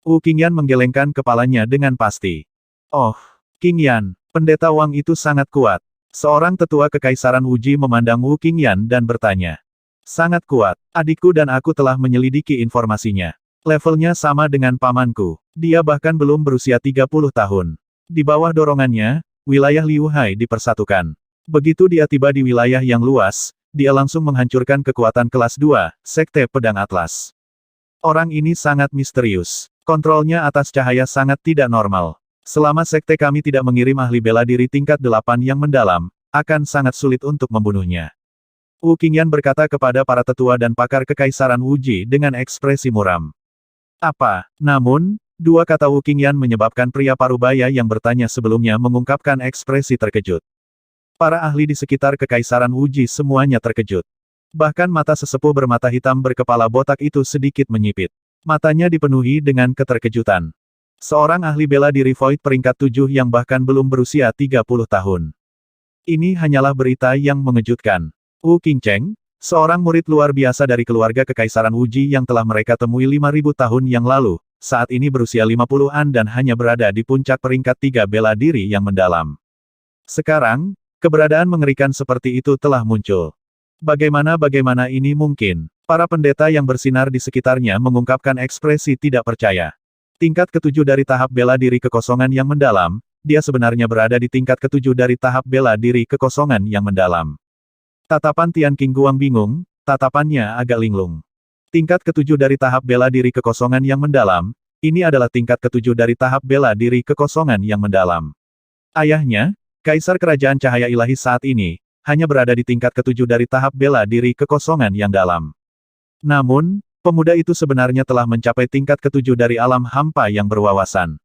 A: Wu Qingyan menggelengkan kepalanya dengan pasti. Oh, Qingyan, pendeta Wang itu sangat kuat. Seorang tetua kekaisaran Wuji memandang Wu Qingyan dan bertanya. Sangat kuat, adikku dan aku telah menyelidiki informasinya. Levelnya sama dengan pamanku. Dia bahkan belum berusia 30 tahun. Di bawah dorongannya, wilayah Liu Hai dipersatukan. Begitu dia tiba di wilayah yang luas, dia langsung menghancurkan kekuatan kelas 2, Sekte Pedang Atlas. Orang ini sangat misterius. Kontrolnya atas cahaya sangat tidak normal. Selama sekte kami tidak mengirim ahli bela diri tingkat 8 yang mendalam, akan sangat sulit untuk membunuhnya. Wu Qingyan berkata kepada para tetua dan pakar kekaisaran Wuji dengan ekspresi muram. Apa? Namun, dua kata Wu Qingyan menyebabkan pria parubaya yang bertanya sebelumnya mengungkapkan ekspresi terkejut. Para ahli di sekitar kekaisaran Wuji semuanya terkejut. Bahkan mata sesepuh bermata hitam berkepala botak itu sedikit menyipit. Matanya dipenuhi dengan keterkejutan. Seorang ahli bela diri Void peringkat 7 yang bahkan belum berusia 30 tahun. Ini hanyalah berita yang mengejutkan. Wu Qingcheng, seorang murid luar biasa dari keluarga kekaisaran Wuji yang telah mereka temui 5.000 tahun yang lalu, saat ini berusia 50-an dan hanya berada di puncak peringkat 3 bela diri yang mendalam. Sekarang, keberadaan mengerikan seperti itu telah muncul. Bagaimana ini mungkin? Para pendeta yang bersinar di sekitarnya mengungkapkan ekspresi tidak percaya. Tingkat ketujuh dari tahap bela diri kekosongan yang mendalam, dia sebenarnya berada di tingkat ketujuh dari tahap bela diri kekosongan yang mendalam. Tatapan Tian Qingguang bingung, tatapannya agak linglung. Tingkat ketujuh dari tahap bela diri kekosongan yang mendalam, ini adalah tingkat ketujuh dari tahap bela diri kekosongan yang mendalam. Ayahnya, Kaisar Kerajaan Cahaya Ilahi saat ini, hanya berada di tingkat ketujuh dari tahap bela diri kekosongan yang dalam. Namun, pemuda itu sebenarnya telah mencapai tingkat ketujuh dari alam hampa yang berwawasan.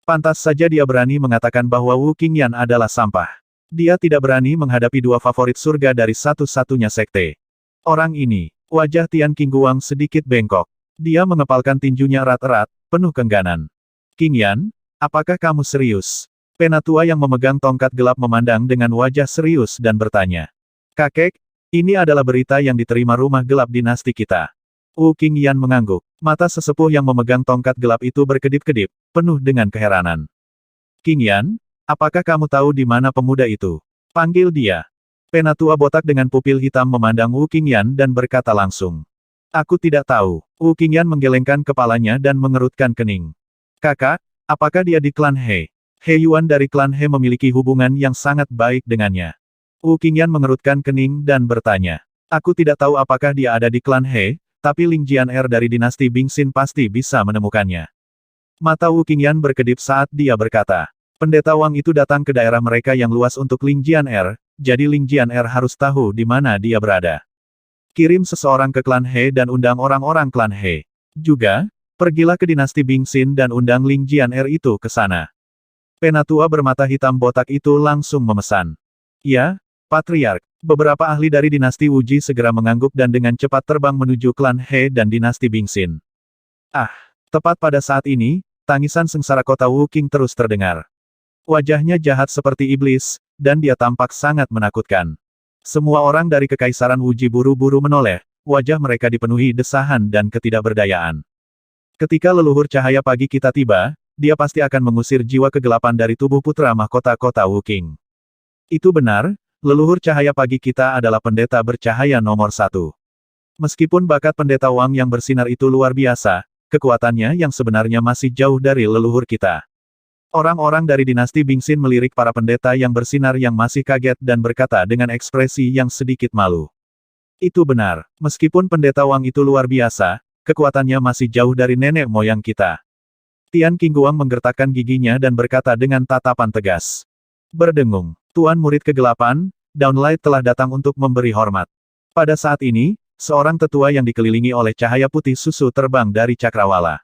A: Pantas saja dia berani mengatakan bahwa Wu Qingyan adalah sampah. Dia tidak berani menghadapi dua favorit surga dari satu-satunya sekte. Orang ini, wajah Tian Qingguang sedikit bengkok. Dia mengepalkan tinjunya erat-erat, penuh kengganan. Qingyan, apakah kamu serius? Penatua yang memegang tongkat gelap memandang dengan wajah serius dan bertanya. Kakek, ini adalah berita yang diterima rumah gelap dinasti kita. Wu Qingyan mengangguk. Mata sesepuh yang memegang tongkat gelap itu berkedip-kedip, penuh dengan keheranan. Qingyan, apakah kamu tahu di mana pemuda itu? Panggil dia. Penatua botak dengan pupil hitam memandang Wu Qingyan dan berkata langsung. Aku tidak tahu. Wu Qingyan menggelengkan kepalanya dan mengerutkan kening. Kakak, apakah dia di klan He? He Yuan dari klan He memiliki hubungan yang sangat baik dengannya. Wu Qingyan mengerutkan kening dan bertanya. Aku tidak tahu apakah dia ada di klan He, tapi Ling Jian'er dari dinasti Bingxin pasti bisa menemukannya. Mata Wu Qingyan berkedip saat dia berkata. Pendeta Wang itu datang ke daerah mereka yang luas untuk Ling Jian'er, jadi Ling Jian'er harus tahu di mana dia berada. Kirim seseorang ke klan He dan undang orang-orang klan He. Juga, pergilah ke dinasti Bingxin dan undang Ling Jian'er itu ke sana. Penatua bermata hitam botak itu langsung memesan. Ya, Patriark, beberapa ahli dari dinasti Wuji segera mengangguk dan dengan cepat terbang menuju klan He dan dinasti Bingxin. Ah, tepat pada saat ini, tangisan sengsara kota Wu Qing terus terdengar. Wajahnya jahat seperti iblis, dan dia tampak sangat menakutkan. Semua orang dari kekaisaran Wuji buru-buru menoleh, wajah mereka dipenuhi desahan dan ketidakberdayaan. Ketika leluhur cahaya pagi kita tiba, dia pasti akan mengusir jiwa kegelapan dari tubuh putra mahkota kota Wu Qing. Itu benar. Leluhur cahaya pagi kita adalah pendeta bercahaya nomor 1. Meskipun bakat pendeta Wang yang bersinar itu luar biasa, kekuatannya yang sebenarnya masih jauh dari leluhur kita. Orang-orang dari dinasti Bingxin melirik para pendeta yang bersinar yang masih kaget dan berkata dengan ekspresi yang sedikit malu. Itu benar, meskipun pendeta Wang itu luar biasa, kekuatannya masih jauh dari nenek moyang kita. Tian Qingguang menggertakkan giginya dan berkata dengan tatapan tegas. Berdengung. Tuan murid kegelapan, Downlight telah datang untuk memberi hormat. Pada saat ini, seorang tetua yang dikelilingi oleh cahaya putih susu terbang dari cakrawala.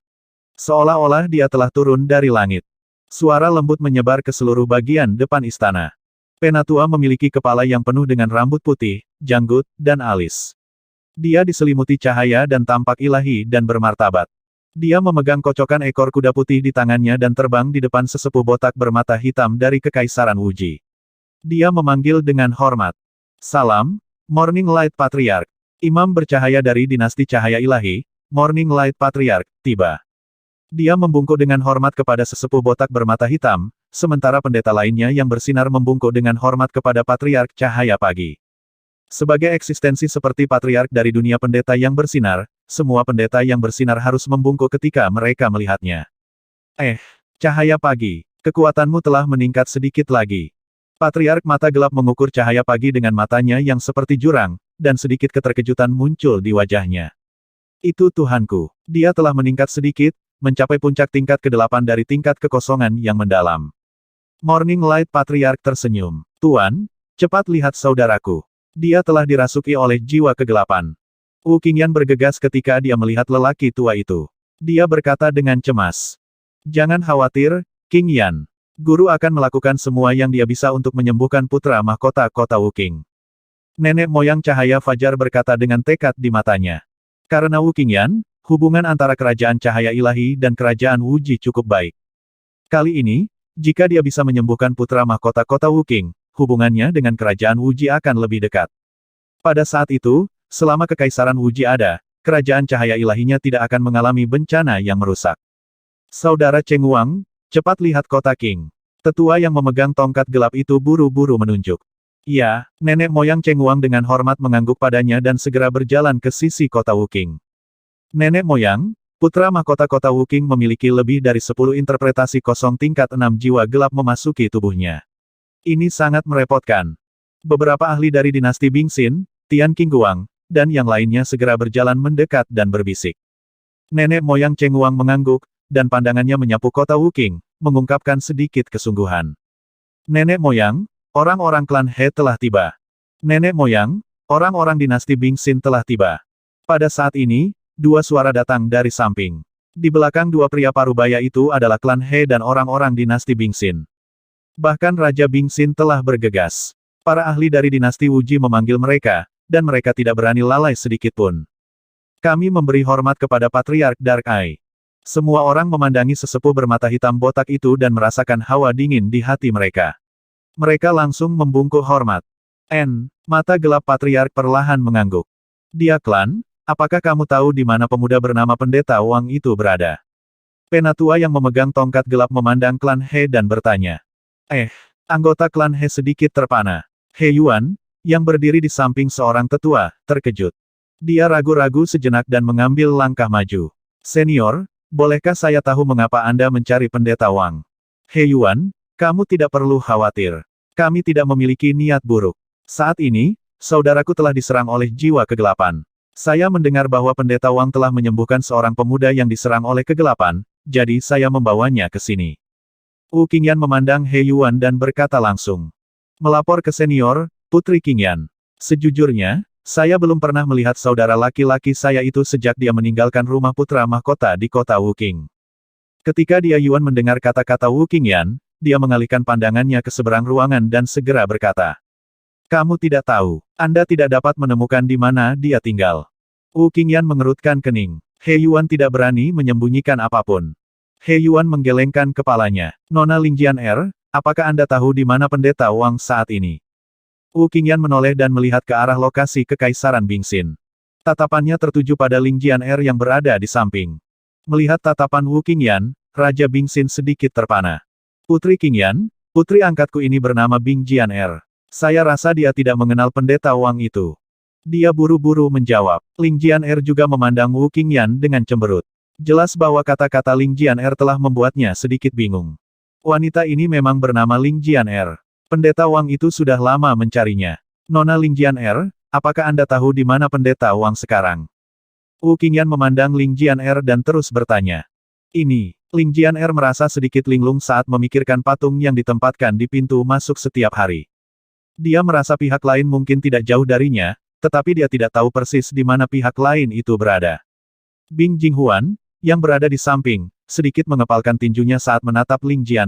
A: Seolah-olah dia telah turun dari langit. Suara lembut menyebar ke seluruh bagian depan istana. Penatua memiliki kepala yang penuh dengan rambut putih, janggut, dan alis. Dia diselimuti cahaya dan tampak ilahi dan bermartabat. Dia memegang kocokan ekor kuda putih di tangannya dan terbang di depan sesepuh botak bermata hitam dari kekaisaran Wuji. Dia memanggil dengan hormat. Salam, Morning Light Patriarch. Imam bercahaya dari dinasti cahaya ilahi, Morning Light Patriarch, tiba. Dia membungkuk dengan hormat kepada sesepuh botak bermata hitam, sementara pendeta lainnya yang bersinar membungkuk dengan hormat kepada Patriark Cahaya Pagi. Sebagai eksistensi seperti Patriark dari dunia pendeta yang bersinar, semua pendeta yang bersinar harus membungkuk ketika mereka melihatnya. Cahaya Pagi, kekuatanmu telah meningkat sedikit lagi. Patriark Mata Gelap mengukur Cahaya Pagi dengan matanya yang seperti jurang, dan sedikit keterkejutan muncul di wajahnya. Itu Tuhanku. Dia telah meningkat sedikit, mencapai puncak tingkat ke-8 dari tingkat kekosongan yang mendalam. Morning Light Patriark tersenyum. Tuan, cepat lihat saudaraku. Dia telah dirasuki oleh jiwa kegelapan. Wu Qingyan bergegas ketika dia melihat lelaki tua itu. Dia berkata dengan cemas. Jangan khawatir, Qingyan. Guru akan melakukan semua yang dia bisa untuk menyembuhkan putra mahkota kota Wu Qing. Nenek moyang cahaya fajar berkata dengan tekad di matanya. Karena Wu Qingyan, hubungan antara kerajaan cahaya ilahi dan kerajaan Wuji cukup baik. Kali ini, jika dia bisa menyembuhkan putra mahkota kota Wu Qing, hubungannya dengan kerajaan Wuji akan lebih dekat. Pada saat itu, selama kekaisaran Wuji ada, kerajaan cahaya ilahinya tidak akan mengalami bencana yang merusak. Saudara Cheng Wang, cepat lihat kota Qing. Tetua yang memegang tongkat gelap itu buru-buru menunjuk. Ya, nenek moyang Cheng Wang dengan hormat mengangguk padanya dan segera berjalan ke sisi kota Wu Qing. Nenek moyang, putra mahkota kota Wu Qing memiliki lebih dari 10 interpretasi kosong tingkat 6 jiwa gelap memasuki tubuhnya. Ini sangat merepotkan. Beberapa ahli dari dinasti Bingxin, Tian Qingguang, dan yang lainnya segera berjalan mendekat dan berbisik. Nenek moyang Cheng Wang mengangguk, dan pandangannya menyapu kota Wu Qing, mengungkapkan sedikit kesungguhan. Nenek moyang, orang-orang klan He telah tiba. Nenek moyang, orang-orang dinasti Bingxin telah tiba. Pada saat ini, dua suara datang dari samping. Di belakang dua pria parubaya itu adalah klan He dan orang-orang dinasti Bingxin. Bahkan Raja Bingxin telah bergegas. Para ahli dari dinasti Wuji memanggil mereka, dan mereka tidak berani lalai sedikitpun. Kami memberi hormat kepada Patriark Dark Eye. Semua orang memandangi sesepuh bermata hitam botak itu dan merasakan hawa dingin di hati mereka. Mereka langsung membungkuk hormat. Mata gelap Patriark perlahan mengangguk. Dia klan, apakah kamu tahu di mana pemuda bernama Pendeta Wang itu berada? Penatua yang memegang tongkat gelap memandang klan He dan bertanya. Anggota klan He sedikit terpana. He Yuan, yang berdiri di samping seorang tetua, terkejut. Dia ragu-ragu sejenak dan mengambil langkah maju. Senior, bolehkah saya tahu mengapa Anda mencari Pendeta Wang? He Yuan, kamu tidak perlu khawatir. Kami tidak memiliki niat buruk. Saat ini, saudaraku telah diserang oleh jiwa kegelapan. Saya mendengar bahwa Pendeta Wang telah menyembuhkan seorang pemuda yang diserang oleh kegelapan, jadi saya membawanya ke sini. Wu Qingyan memandang He Yuan dan berkata langsung. Melapor ke senior, Putri Qingyan. Sejujurnya, saya belum pernah melihat saudara laki-laki saya itu sejak dia meninggalkan rumah putra mahkota di kota Wu Qing. Ketika dia Yuan mendengar kata-kata Wu Qingyan, dia mengalihkan pandangannya ke seberang ruangan dan segera berkata. Kamu tidak tahu, Anda tidak dapat menemukan di mana dia tinggal. Wu Qingyan mengerutkan kening. He Yuan tidak berani menyembunyikan apapun. He Yuan menggelengkan kepalanya. Nona Lingjian apakah Anda tahu di mana Pendeta Wang saat ini? Wu Qingyan menoleh dan melihat ke arah lokasi Kekaisaran Bingxin. Tatapannya tertuju pada Lingjian yang berada di samping. Melihat tatapan Wu Qingyan, Raja Bingxin sedikit terpana. Putri Qingyan, putri angkatku ini bernama Bingjian Saya rasa dia tidak mengenal Pendeta Wang itu. Dia buru-buru menjawab. Lingjian juga memandang Wu Qingyan dengan cemberut. Jelas bahwa kata-kata Lingjian telah membuatnya sedikit bingung. Wanita ini memang bernama Lingjian Pendeta Wang itu sudah lama mencarinya. Nona Lingjian apakah Anda tahu di mana Pendeta Wang sekarang? Wu Qingyan memandang Lingjian dan terus bertanya. Ini, Lingjian merasa sedikit linglung saat memikirkan patung yang ditempatkan di pintu masuk setiap hari. Dia merasa pihak lain mungkin tidak jauh darinya, tetapi dia tidak tahu persis di mana pihak lain itu berada. Bing Jinghuan, yang berada di samping, sedikit mengepalkan tinjunya saat menatap Lingjian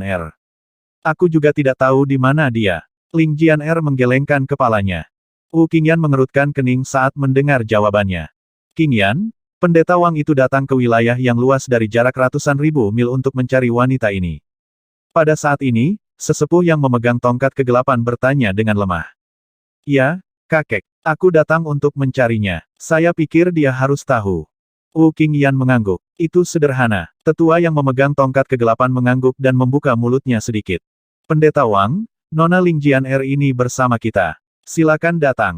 A: Aku juga tidak tahu di mana dia. Lingjian menggelengkan kepalanya. Wu Qingyan mengerutkan kening saat mendengar jawabannya. Qingyan, Pendeta Wang itu datang ke wilayah yang luas dari jarak ratusan ribu mil untuk mencari wanita ini. Pada saat ini, sesepuh yang memegang tongkat kegelapan bertanya dengan lemah. Ya, kakek, aku datang untuk mencarinya. Saya pikir dia harus tahu. Wu Qingyan mengangguk. Itu sederhana. Tetua yang memegang tongkat kegelapan mengangguk dan membuka mulutnya sedikit. Pendeta Wang, Nona Lingjian ini bersama kita. Silakan datang.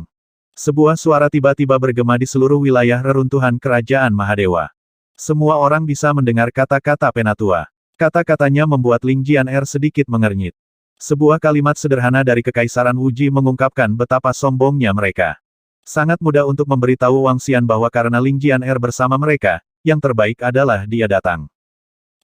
A: Sebuah suara tiba-tiba bergema di seluruh wilayah reruntuhan kerajaan Mahadewa. Semua orang bisa mendengar kata-kata penatua. Kata-katanya membuat Lingjian sedikit mengernyit. Sebuah kalimat sederhana dari Kekaisaran Wuji mengungkapkan betapa sombongnya mereka. Sangat mudah untuk memberitahu Wang Xian bahwa karena Lingjian bersama mereka, yang terbaik adalah dia datang.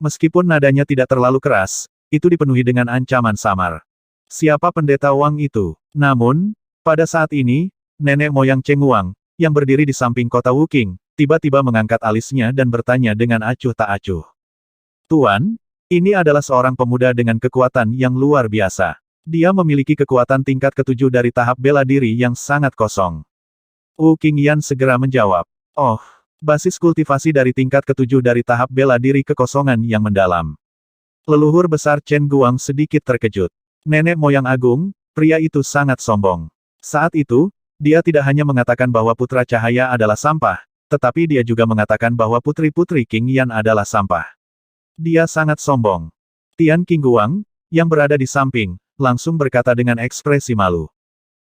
A: Meskipun nadanya tidak terlalu keras, itu dipenuhi dengan ancaman samar. Siapa pendeta Wang itu? Namun, pada saat ini, nenek moyang Cheng Wang, yang berdiri di samping kota Wuking, tiba-tiba mengangkat alisnya dan bertanya dengan acuh tak acuh. Tuan, ini adalah seorang pemuda dengan kekuatan yang luar biasa. Dia memiliki kekuatan tingkat ke-7 dari tahap bela diri yang sangat kosong. Wu Qingyan segera menjawab. Oh, basis kultivasi dari tingkat ke-7 dari tahap bela diri kekosongan yang mendalam. Leluhur besar Chen Guang sedikit terkejut. Nenek moyang agung, pria itu sangat sombong. Saat itu, dia tidak hanya mengatakan bahwa putra cahaya adalah sampah, tetapi dia juga mengatakan bahwa putri-putri Qingyan adalah sampah. Dia sangat sombong. Tian Qingguang, yang berada di samping, langsung berkata dengan ekspresi malu.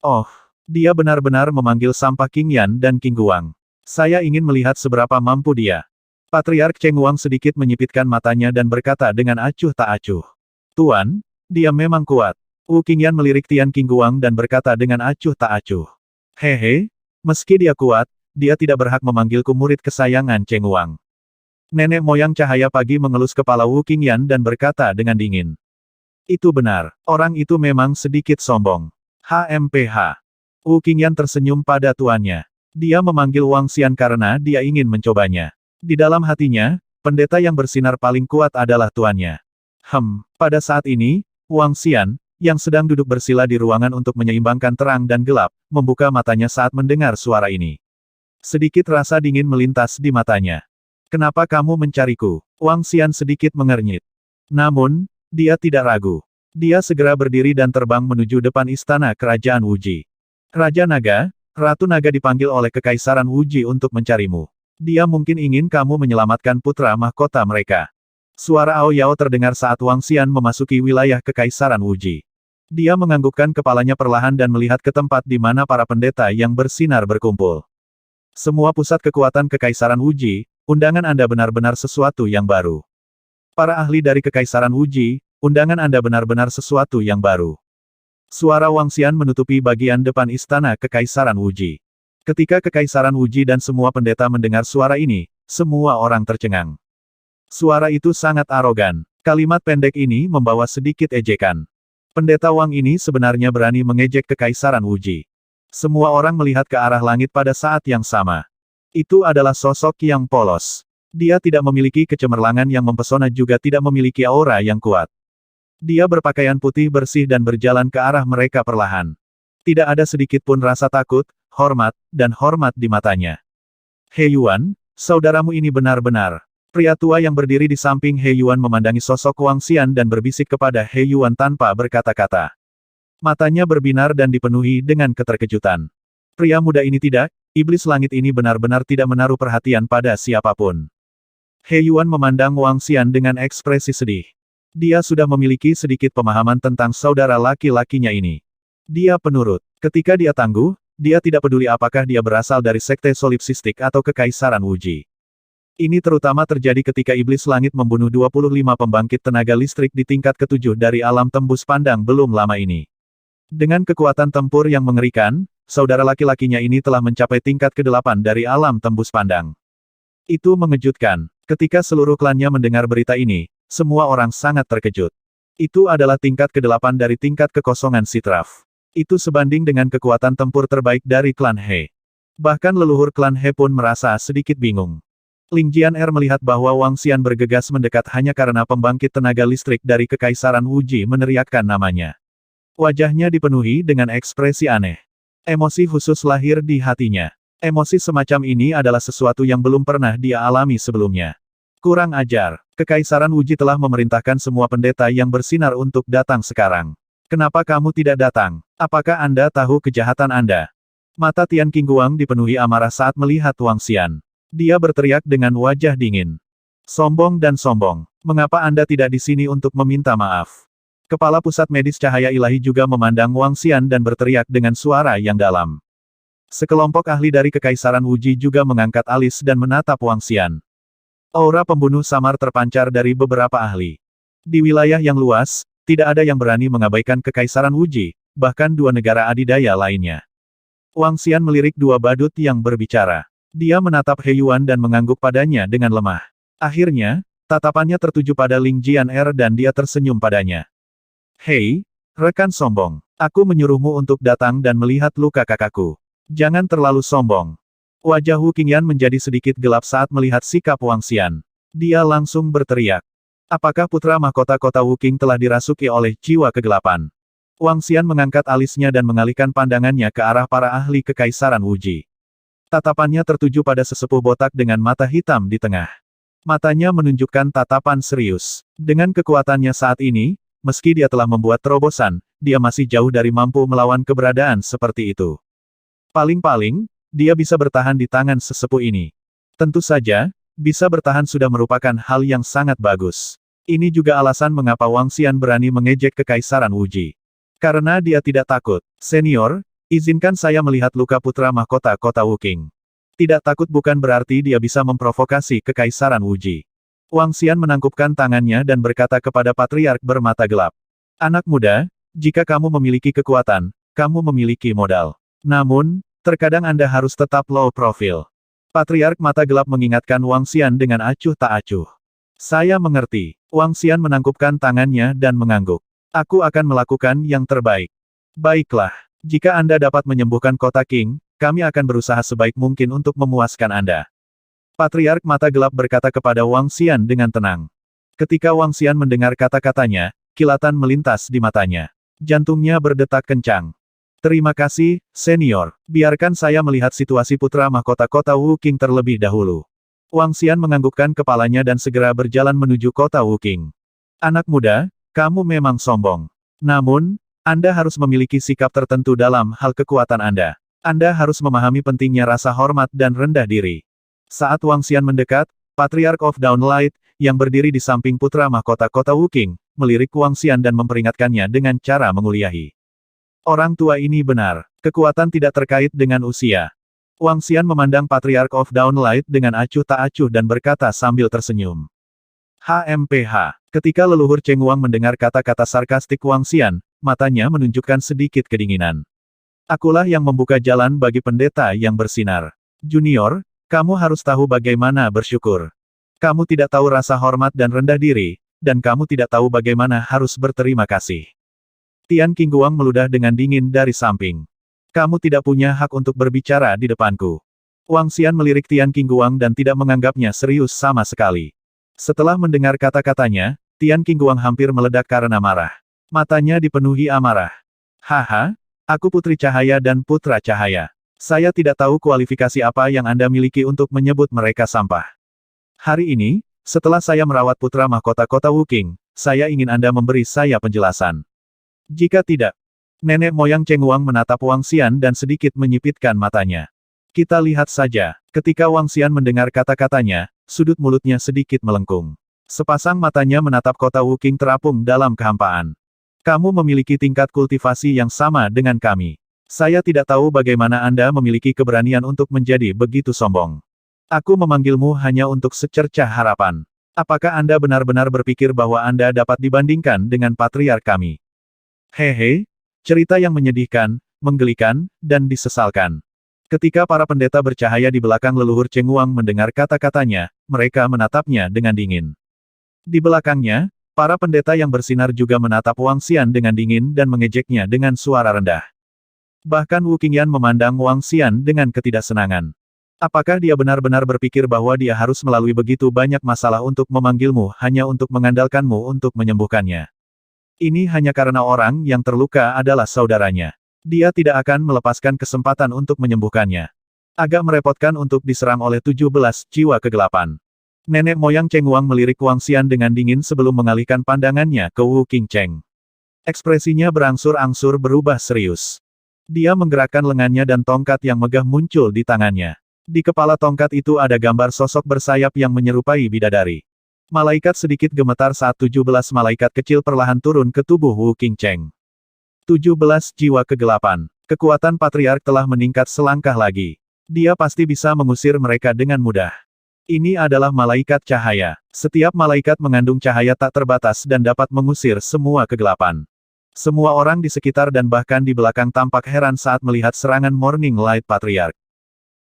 A: Oh, dia benar-benar memanggil sampah Qingyan dan Qingguang. Saya ingin melihat seberapa mampu dia. Patriark Cheng Wang sedikit menyipitkan matanya dan berkata dengan acuh tak acuh. Tuan, dia memang kuat. Wu Qingyan melirik Tian Qingguang dan berkata dengan acuh tak acuh. Hehe, meski dia kuat, dia tidak berhak memanggilku murid kesayangan Cheng Wang. Nenek moyang cahaya pagi mengelus kepala Wu Qingyan dan berkata dengan dingin. Itu benar, orang itu memang sedikit sombong. HMPH. Wu Qingyan tersenyum pada tuannya. Dia memanggil Wang Xian karena dia ingin mencobanya. Di dalam hatinya, pendeta yang bersinar paling kuat adalah tuannya. Pada saat ini, Wang Xian, yang sedang duduk bersila di ruangan untuk menyeimbangkan terang dan gelap, membuka matanya saat mendengar suara ini. Sedikit rasa dingin melintas di matanya. Kenapa kamu mencariku? Wang Xian sedikit mengernyit. Namun, dia tidak ragu. Dia segera berdiri dan terbang menuju depan istana kerajaan Wuji. Raja Naga, Ratu Naga dipanggil oleh Kekaisaran Wuji untuk mencarimu. Dia mungkin ingin kamu menyelamatkan putra mahkota mereka. Suara Ao Yao terdengar saat Wang Xian memasuki wilayah Kekaisaran Wuji. Dia menganggukkan kepalanya perlahan dan melihat ke tempat di mana para pendeta yang bersinar berkumpul. Semua pusat kekuatan Kekaisaran Wuji, undangan Anda benar-benar sesuatu yang baru. Para ahli dari Kekaisaran Wuji, undangan Anda benar-benar sesuatu yang baru. Suara Wang Xian menutupi bagian depan istana Kekaisaran Wuji. Ketika Kekaisaran Wuji dan semua pendeta mendengar suara ini, semua orang tercengang. Suara itu sangat arogan. Kalimat pendek ini membawa sedikit ejekan. Pendeta Wang ini sebenarnya berani mengejek Kekaisaran Wuji. Semua orang melihat ke arah langit pada saat yang sama. Itu adalah sosok yang polos. Dia tidak memiliki kecemerlangan yang mempesona juga tidak memiliki aura yang kuat. Dia berpakaian putih bersih dan berjalan ke arah mereka perlahan. Tidak ada sedikit pun rasa takut, hormat di matanya. He Yuan, saudaramu ini benar-benar. Pria tua yang berdiri di samping He Yuan memandangi sosok Wang Xian dan berbisik kepada He Yuan tanpa berkata-kata. Matanya berbinar dan dipenuhi dengan keterkejutan. Pria muda ini tidak, iblis langit ini benar-benar tidak menaruh perhatian pada siapapun. He Yuan memandang Wang Xian dengan ekspresi sedih. Dia sudah memiliki sedikit pemahaman tentang saudara laki-lakinya ini. Dia penurut. Ketika dia tangguh, dia tidak peduli apakah dia berasal dari sekte solipsistik atau Kekaisaran Wuji. Ini terutama terjadi ketika iblis langit membunuh 25 pembangkit tenaga listrik di tingkat ke-7 dari alam tembus pandang belum lama ini. Dengan kekuatan tempur yang mengerikan, saudara laki-lakinya ini telah mencapai tingkat ke-8 dari alam tembus pandang. Itu mengejutkan. Ketika seluruh klannya mendengar berita ini, semua orang sangat terkejut. Itu adalah tingkat ke-8 dari tingkat kekosongan Sitraf. Itu sebanding dengan kekuatan tempur terbaik dari klan He. Bahkan leluhur klan He pun merasa sedikit bingung. Lingjian melihat bahwa Wang Xian bergegas mendekat hanya karena pembangkit tenaga listrik dari Kekaisaran Wuji meneriakkan namanya. Wajahnya dipenuhi dengan ekspresi aneh. Emosi khusus lahir di hatinya. Emosi semacam ini adalah sesuatu yang belum pernah dia alami sebelumnya. Kurang ajar. Kekaisaran Wuji telah memerintahkan semua pendeta yang bersinar untuk datang sekarang. Kenapa kamu tidak datang? Apakah Anda tahu kejahatan Anda? Mata Tian Qingguang dipenuhi amarah saat melihat Wang Xian. Dia berteriak dengan wajah dingin. Sombong dan sombong. Mengapa Anda tidak di sini untuk meminta maaf? Kepala Pusat Medis Cahaya Ilahi juga memandang Wang Xian dan berteriak dengan suara yang dalam. Sekelompok ahli dari Kekaisaran Wuji juga mengangkat alis dan menatap Wang Xian. Aura pembunuh samar terpancar dari beberapa ahli. Di wilayah yang luas, tidak ada yang berani mengabaikan Kekaisaran Wuji, bahkan dua negara adidaya lainnya. Wang Xian melirik dua badut yang berbicara. Dia menatap He Yuan dan mengangguk padanya dengan lemah. Akhirnya, tatapannya tertuju pada Ling Jian'er dan dia tersenyum padanya. Hei, rekan sombong. Aku menyuruhmu untuk datang dan melihat luka kakakku. Jangan terlalu sombong. Wajah Wu Qingyan menjadi sedikit gelap saat melihat sikap Wang Xian. Dia langsung berteriak. Apakah putra mahkota kota Wu Qing telah dirasuki oleh jiwa kegelapan? Wang Xian mengangkat alisnya dan mengalihkan pandangannya ke arah para ahli Kekaisaran Wuji. Tatapannya tertuju pada sesepuh botak dengan mata hitam di tengah. Matanya menunjukkan tatapan serius. Dengan kekuatannya saat ini, meski dia telah membuat terobosan, dia masih jauh dari mampu melawan keberadaan seperti itu. Paling-paling, dia bisa bertahan di tangan sesepuh ini. Tentu saja, bisa bertahan sudah merupakan hal yang sangat bagus. Ini juga alasan mengapa Wang Xian berani mengejek Kekaisaran Wuji. Karena dia tidak takut. Senior, izinkan saya melihat luka putra mahkota kota Wu Qing. Tidak takut bukan berarti dia bisa memprovokasi Kekaisaran Wuji. Wang Xian menangkupkan tangannya dan berkata kepada Patriark bermata gelap. Anak muda, jika kamu memiliki kekuatan, kamu memiliki modal. Namun, terkadang Anda harus tetap low profile. Patriark mata gelap mengingatkan Wang Xian dengan acuh tak acuh. Saya mengerti. Wang Xian menangkupkan tangannya dan mengangguk. Aku akan melakukan yang terbaik. Baiklah, jika Anda dapat menyembuhkan kota Qing, kami akan berusaha sebaik mungkin untuk memuaskan Anda. Patriark mata gelap berkata kepada Wang Xian dengan tenang. Ketika Wang Xian mendengar kata-katanya, kilatan melintas di matanya. Jantungnya berdetak kencang. Terima kasih, senior. Biarkan saya melihat situasi putra mahkota kota Wu Qing terlebih dahulu. Wang Xian menganggukkan kepalanya dan segera berjalan menuju kota Wu Qing. Anak muda, kamu memang sombong. Namun, Anda harus memiliki sikap tertentu dalam hal kekuatan Anda. Anda harus memahami pentingnya rasa hormat dan rendah diri. Saat Wang Xian mendekat, Patriarch of Downlight, yang berdiri di samping putra mahkota kota Wu Qing, melirik Wang Xian dan memperingatkannya dengan cara menguliahi. Orang tua ini benar. Kekuatan tidak terkait dengan usia. Wang Xian memandang Patriarch of Downlight dengan acuh tak acuh dan berkata sambil tersenyum. HMPH. Ketika leluhur Cheng Wang mendengar kata-kata sarkastik Wang Xian, matanya menunjukkan sedikit kedinginan. Akulah yang membuka jalan bagi pendeta yang bersinar. Junior, kamu harus tahu bagaimana bersyukur. Kamu tidak tahu rasa hormat dan rendah diri, dan kamu tidak tahu bagaimana harus berterima kasih. Tian Qingguang meludah dengan dingin dari samping. Kamu tidak punya hak untuk berbicara di depanku. Wang Xian melirik Tian Qingguang dan tidak menganggapnya serius sama sekali. Setelah mendengar kata-katanya, Tian Qingguang hampir meledak karena marah. Matanya dipenuhi amarah. Haha, aku putri cahaya dan putra cahaya. Saya tidak tahu kualifikasi apa yang Anda miliki untuk menyebut mereka sampah. Hari ini, setelah saya merawat putra mahkota kota Wu Qing, saya ingin Anda memberi saya penjelasan. Jika tidak, nenek moyang Cheng Wang menatap Wang Xian dan sedikit menyipitkan matanya. Kita lihat saja, ketika Wang Xian mendengar kata-katanya, sudut mulutnya sedikit melengkung. Sepasang matanya menatap kota Wu Qing terapung dalam kehampaan. Kamu memiliki tingkat kultivasi yang sama dengan kami. Saya tidak tahu bagaimana Anda memiliki keberanian untuk menjadi begitu sombong. Aku memanggilmu hanya untuk secercah harapan. Apakah Anda benar-benar berpikir bahwa Anda dapat dibandingkan dengan patriark kami? Hehe, cerita yang menyedihkan, menggelikan, dan disesalkan. Ketika para pendeta bercahaya di belakang leluhur Cheng Wang mendengar kata-katanya, mereka menatapnya dengan dingin. Di belakangnya, para pendeta yang bersinar juga menatap Wang Xian dengan dingin dan mengejeknya dengan suara rendah. Bahkan Wu Qingyan memandang Wang Xian dengan ketidaksenangan. Apakah dia benar-benar berpikir bahwa dia harus melalui begitu banyak masalah untuk memanggilmu hanya untuk mengandalkanmu untuk menyembuhkannya? Ini hanya karena orang yang terluka adalah saudaranya. Dia tidak akan melepaskan kesempatan untuk menyembuhkannya. Agak merepotkan untuk diserang oleh 17 jiwa kegelapan. Nenek moyang Cheng Wang melirik Wang Xian dengan dingin sebelum mengalihkan pandangannya ke Wu Qingcheng. Ekspresinya berangsur-angsur berubah serius. Dia menggerakkan lengannya dan tongkat yang megah muncul di tangannya. Di kepala tongkat itu ada gambar sosok bersayap yang menyerupai bidadari. Malaikat sedikit gemetar saat 17 malaikat kecil perlahan turun ke tubuh Wu Qingcheng. 17 jiwa kegelapan. Kekuatan Patriark telah meningkat selangkah lagi. Dia pasti bisa mengusir mereka dengan mudah. Ini adalah malaikat cahaya. Setiap malaikat mengandung cahaya tak terbatas dan dapat mengusir semua kegelapan. Semua orang di sekitar dan bahkan di belakang tampak heran saat melihat serangan Morning Light Patriarch.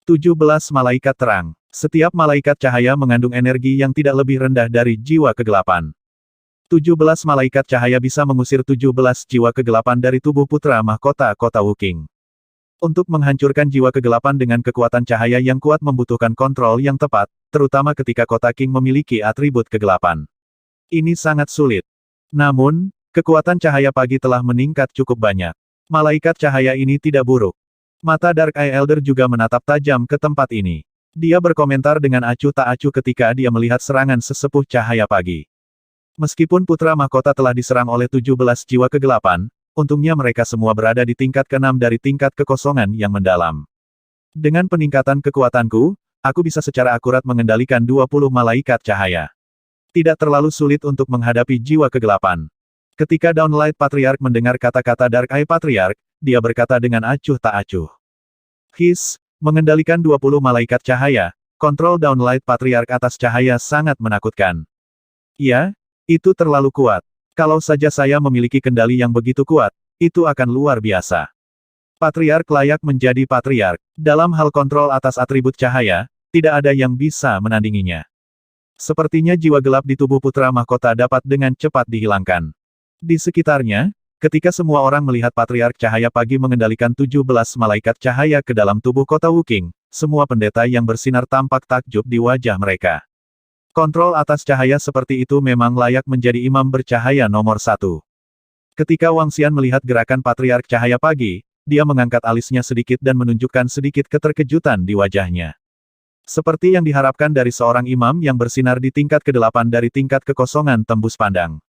A: 17 malaikat terang. Setiap malaikat cahaya mengandung energi yang tidak lebih rendah dari jiwa kegelapan. 17 malaikat cahaya bisa mengusir 17 jiwa kegelapan dari tubuh putra mahkota kota Wuking. Untuk menghancurkan jiwa kegelapan dengan kekuatan cahaya yang kuat membutuhkan kontrol yang tepat, terutama ketika kota King memiliki atribut kegelapan. Ini sangat sulit. Namun, kekuatan cahaya pagi telah meningkat cukup banyak. Malaikat cahaya ini tidak buruk. Mata Dark Eye Elder juga menatap tajam ke tempat ini. Dia berkomentar dengan acuh tak acuh ketika dia melihat serangan sesepuh cahaya pagi. Meskipun putra mahkota telah diserang oleh 17 jiwa kegelapan, untungnya mereka semua berada di tingkat ke-6 dari tingkat kekosongan yang mendalam. Dengan peningkatan kekuatanku, aku bisa secara akurat mengendalikan 20 malaikat cahaya. Tidak terlalu sulit untuk menghadapi jiwa kegelapan. Ketika Downlight Patriarch mendengar kata-kata Dark Eye Patriarch, dia berkata dengan acuh tak acuh. Mengendalikan 20 malaikat cahaya, kontrol Downlight Patriarch atas cahaya sangat menakutkan. Ya, itu terlalu kuat. Kalau saja saya memiliki kendali yang begitu kuat, itu akan luar biasa. Patriarch layak menjadi Patriarch. Dalam hal kontrol atas atribut cahaya, tidak ada yang bisa menandinginya. Sepertinya jiwa gelap di tubuh putra mahkota dapat dengan cepat dihilangkan. Di sekitarnya, ketika semua orang melihat Patriarch Cahaya Pagi mengendalikan 17 malaikat cahaya ke dalam tubuh kota Wuking, semua pendeta yang bersinar tampak takjub di wajah mereka. Kontrol atas cahaya seperti itu memang layak menjadi imam bercahaya nomor 1. Ketika Wang Xian melihat gerakan Patriarch Cahaya Pagi, dia mengangkat alisnya sedikit dan menunjukkan sedikit keterkejutan di wajahnya. Seperti yang diharapkan dari seorang imam yang bersinar di tingkat ke-8 dari tingkat kekosongan tembus pandang.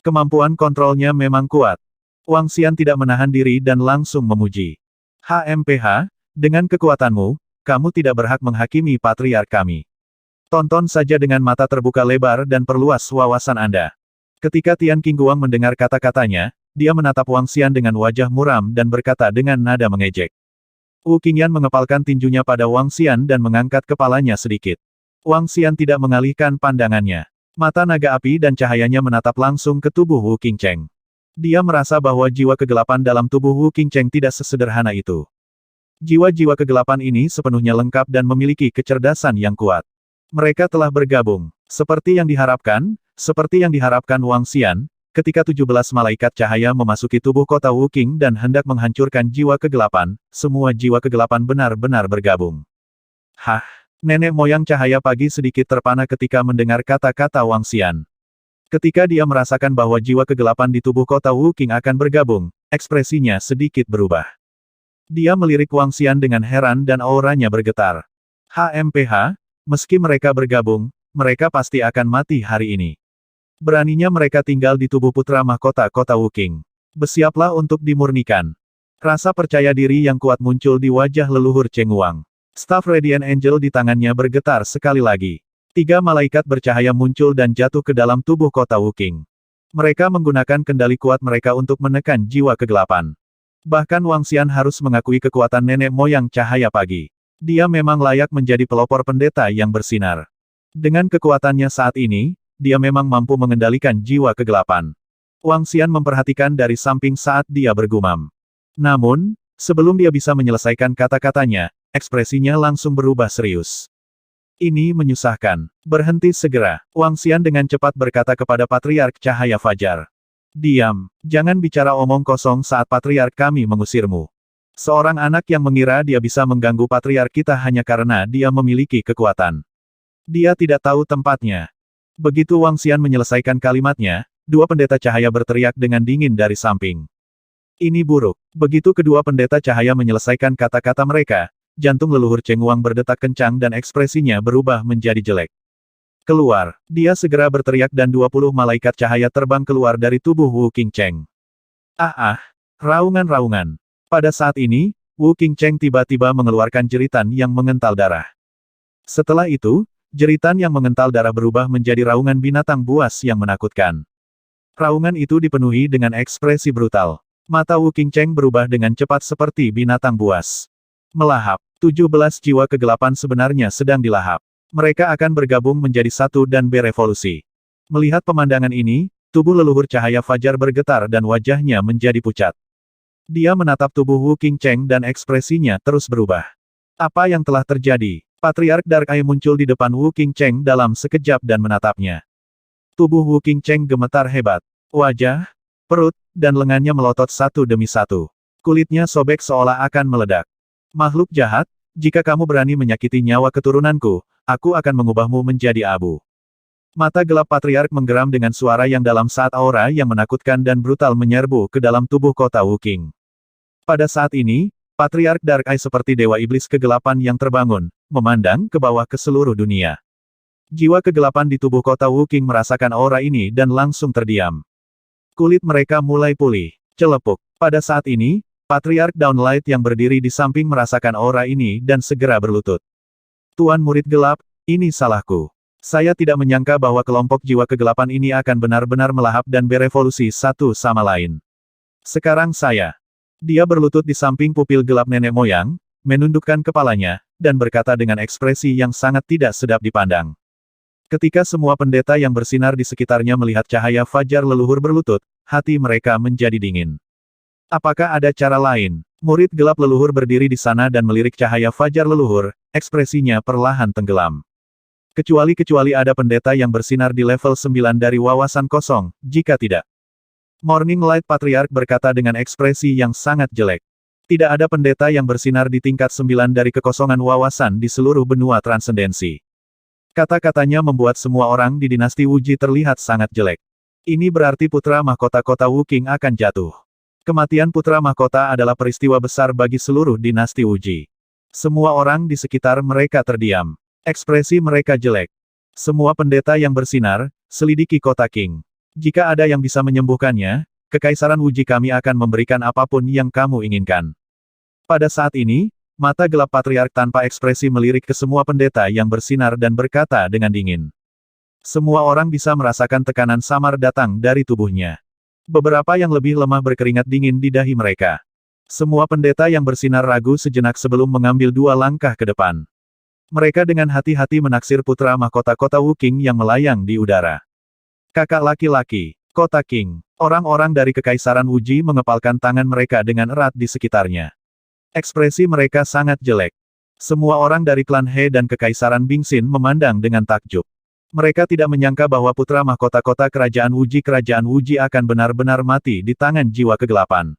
A: Kemampuan kontrolnya memang kuat. Wang Xian tidak menahan diri dan langsung memuji. HMPH, dengan kekuatanmu, kamu tidak berhak menghakimi Patriarch kami. Tonton saja dengan mata terbuka lebar dan perluas wawasan Anda. Ketika Tian Qingguang mendengar kata-katanya, dia menatap Wang Xian dengan wajah muram dan berkata dengan nada mengejek. Wu Qingyan mengepalkan tinjunya pada Wang Xian dan mengangkat kepalanya sedikit. Wang Xian tidak mengalihkan pandangannya. Mata naga api dan cahayanya menatap langsung ke tubuh Wu Qingcheng. Dia merasa bahwa jiwa kegelapan dalam tubuh Wu Qingcheng tidak sesederhana itu. Jiwa-jiwa kegelapan ini sepenuhnya lengkap dan memiliki kecerdasan yang kuat. Mereka telah bergabung. Seperti yang diharapkan Wang Xian, ketika 17 malaikat cahaya memasuki tubuh kota Wuking dan hendak menghancurkan jiwa kegelapan, semua jiwa kegelapan benar-benar bergabung. Hah! Nenek moyang cahaya pagi sedikit terpana ketika mendengar kata-kata Wang Xian. Ketika dia merasakan bahwa jiwa kegelapan di tubuh kota Wuking akan bergabung, ekspresinya sedikit berubah. Dia melirik Wang Xian dengan heran dan auranya bergetar. HMPH, meski mereka bergabung, mereka pasti akan mati hari ini. Beraninya mereka tinggal di tubuh putra mahkota kota Wuking. Bersiaplah untuk dimurnikan. Rasa percaya diri yang kuat muncul di wajah leluhur Cheng Wang. Staf Radiant Angel di tangannya bergetar sekali lagi. 3 malaikat bercahaya muncul dan jatuh ke dalam tubuh kota Wuking. Mereka menggunakan kendali kuat mereka untuk menekan jiwa kegelapan. Bahkan Wang Xian harus mengakui kekuatan nenek moyang cahaya pagi. Dia memang layak menjadi pelopor pendeta yang bersinar. Dengan kekuatannya saat ini, dia memang mampu mengendalikan jiwa kegelapan. Wang Xian memperhatikan dari samping saat dia bergumam. Namun, sebelum dia bisa menyelesaikan kata-katanya, ekspresinya langsung berubah serius. Ini menyusahkan. Berhenti segera. Wang Xian dengan cepat berkata kepada Patriark Cahaya Fajar. Diam. Jangan bicara omong kosong saat Patriark kami mengusirmu. Seorang anak yang mengira dia bisa mengganggu Patriark kita hanya karena dia memiliki kekuatan. Dia tidak tahu tempatnya. Begitu Wang Xian menyelesaikan kalimatnya, 2 pendeta cahaya berteriak dengan dingin dari samping. Ini buruk. Begitu kedua pendeta cahaya menyelesaikan kata-kata mereka, jantung leluhur Cheng Wang berdetak kencang dan ekspresinya berubah menjadi jelek. Keluar. Dia segera berteriak dan 20 malaikat cahaya terbang keluar dari tubuh Wu Qingcheng. Raungan-raungan. Pada saat ini, Wu Qingcheng tiba-tiba mengeluarkan jeritan yang mengental darah. Setelah itu, Jeritan yang mengental darah berubah menjadi raungan binatang buas yang menakutkan. Raungan itu dipenuhi dengan ekspresi brutal. Mata Wu Qingcheng berubah dengan cepat seperti binatang buas. Melahap. 17 jiwa kegelapan sebenarnya sedang dilahap. Mereka akan bergabung menjadi satu dan berevolusi. Melihat pemandangan ini, tubuh leluhur cahaya fajar bergetar dan wajahnya menjadi pucat. Dia menatap tubuh Wu Qingcheng dan ekspresinya terus berubah. Apa yang telah terjadi? Patriark Dark Eye muncul di depan Wu Qingcheng dalam sekejap dan menatapnya. Tubuh Wu Qingcheng gemetar hebat. Wajah, perut, dan lengannya melotot satu demi satu. Kulitnya sobek seolah akan meledak. Makhluk jahat, jika kamu berani menyakiti nyawa keturunanku, aku akan mengubahmu menjadi abu. Mata gelap Patriark menggeram dengan suara yang dalam saat aura yang menakutkan dan brutal menyerbu ke dalam tubuh kota Wu Qing. Pada saat ini, Patriark Dark Eye seperti dewa iblis kegelapan yang terbangun, memandang ke bawah ke seluruh dunia. Jiwa kegelapan di tubuh kota Wu Qing merasakan aura ini dan langsung terdiam. Kulit mereka mulai pulih, celepuk. Pada saat ini, Patriark Downlight yang berdiri di samping merasakan aura ini dan segera berlutut. Tuan murid gelap, ini salahku. Saya tidak menyangka bahwa kelompok jiwa kegelapan ini akan benar-benar melahap dan berevolusi satu sama lain. Sekarang saya. Dia berlutut di samping pupil gelap nenek moyang, menundukkan kepalanya, dan berkata dengan ekspresi yang sangat tidak sedap dipandang. Ketika semua pendeta yang bersinar di sekitarnya melihat cahaya fajar leluhur berlutut, hati mereka menjadi dingin. Apakah ada cara lain? Murid gelap leluhur berdiri di sana dan melirik cahaya fajar leluhur, ekspresinya perlahan tenggelam. Kecuali ada pendeta yang bersinar di level 9 dari wawasan kosong, jika tidak. Morning Light Patriark berkata dengan ekspresi yang sangat jelek. Tidak ada pendeta yang bersinar di tingkat 9 dari kekosongan wawasan di seluruh benua transendensi. Kata-katanya membuat semua orang di dinasti Wuji terlihat sangat jelek. Ini berarti putra mahkota kota Wu Qing akan jatuh. Kematian putra mahkota adalah peristiwa besar bagi seluruh dinasti Wuji. Semua orang di sekitar mereka terdiam. Ekspresi mereka jelek. Semua pendeta yang bersinar, selidiki kota Qing. Jika ada yang bisa menyembuhkannya, Kekaisaran Wuji kami akan memberikan apapun yang kamu inginkan. Pada saat ini, mata gelap Patriark tanpa ekspresi melirik ke semua pendeta yang bersinar dan berkata dengan dingin. Semua orang bisa merasakan tekanan samar datang dari tubuhnya. Beberapa yang lebih lemah berkeringat dingin di dahi mereka. Semua pendeta yang bersinar ragu sejenak sebelum mengambil 2 langkah ke depan. Mereka dengan hati-hati menaksir putra mahkota kota Wu Qing yang melayang di udara. Kakak laki-laki, kota Qing. Orang-orang dari Kekaisaran Wuji mengepalkan tangan mereka dengan erat di sekitarnya. Ekspresi mereka sangat jelek. Semua orang dari klan He dan Kekaisaran Bingxin memandang dengan takjub. Mereka tidak menyangka bahwa putra mahkota kota Kerajaan Wuji akan benar-benar mati di tangan jiwa kegelapan.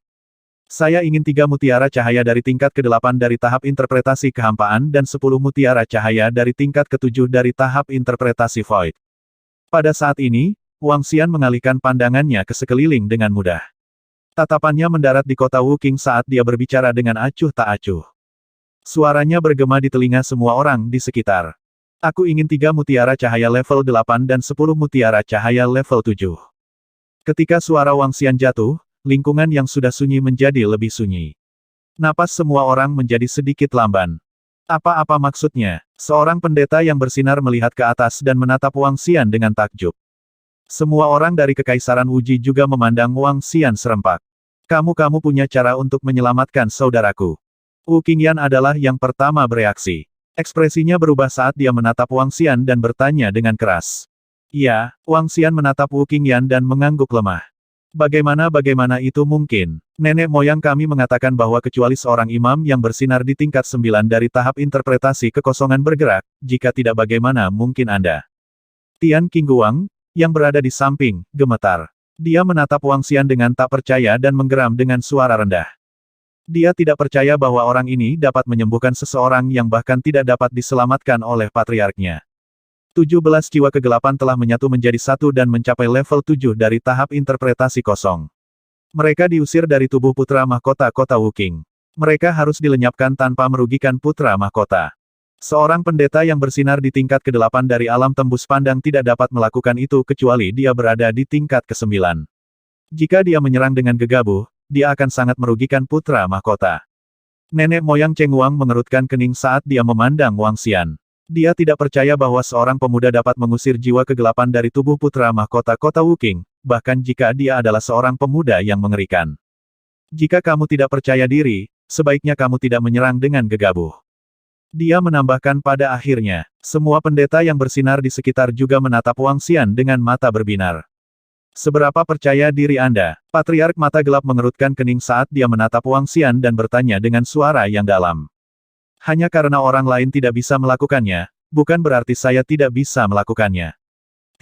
A: Saya ingin 3 mutiara cahaya dari tingkat ke-8 dari tahap interpretasi kehampaan dan 10 mutiara cahaya dari tingkat ke-7 dari tahap interpretasi void. Pada saat ini, Wang Xian mengalihkan pandangannya ke sekeliling dengan mudah. Tatapannya mendarat di kota Wu Qing saat dia berbicara dengan acuh tak acuh. Suaranya bergema di telinga semua orang di sekitar. Aku ingin 3 mutiara cahaya level 8 dan 10 mutiara cahaya level 7. Ketika suara Wang Xian jatuh, lingkungan yang sudah sunyi menjadi lebih sunyi. Napas semua orang menjadi sedikit lamban. Apa-apa maksudnya? Seorang pendeta yang bersinar melihat ke atas dan menatap Wang Xian dengan takjub. Semua orang dari Kekaisaran Wuji juga memandang Wang Xian serempak. Kamu punya cara untuk menyelamatkan saudaraku. Wu Qingyan adalah yang pertama bereaksi. Ekspresinya berubah saat dia menatap Wang Xian dan bertanya dengan keras. Ya, Wang Xian menatap Wu Qingyan dan mengangguk lemah. Bagaimana itu mungkin? Nenek moyang kami mengatakan bahwa kecuali seorang imam yang bersinar di tingkat 9 dari tahap interpretasi kekosongan bergerak, jika tidak bagaimana mungkin Anda. Tian Qingguang, yang berada di samping, gemetar. Dia menatap Wang Xian dengan tak percaya dan menggeram dengan suara rendah. Dia tidak percaya bahwa orang ini dapat menyembuhkan seseorang yang bahkan tidak dapat diselamatkan oleh patriarknya. 17 jiwa kegelapan telah menyatu menjadi satu dan mencapai level 7 dari tahap interpretasi kosong. Mereka diusir dari tubuh putra mahkota kota Wu Qing. Mereka harus dilenyapkan tanpa merugikan putra mahkota. Seorang pendeta yang bersinar di tingkat ke-8 dari alam tembus pandang tidak dapat melakukan itu kecuali dia berada di tingkat ke-9. Jika dia menyerang dengan gegabah, dia akan sangat merugikan putra mahkota. Nenek moyang Cheng Wang mengerutkan kening saat dia memandang Wang Xian. Dia tidak percaya bahwa seorang pemuda dapat mengusir jiwa kegelapan dari tubuh putra mahkota kota Wuking, bahkan jika dia adalah seorang pemuda yang mengerikan. Jika kamu tidak percaya diri, sebaiknya kamu tidak menyerang dengan gegabah. Dia menambahkan pada akhirnya, semua pendeta yang bersinar di sekitar juga menatap Wang Xian dengan mata berbinar. Seberapa percaya diri Anda? Patriark mata gelap mengerutkan kening saat dia menatap Wang Xian dan bertanya dengan suara yang dalam. Hanya karena orang lain tidak bisa melakukannya, bukan berarti saya tidak bisa melakukannya.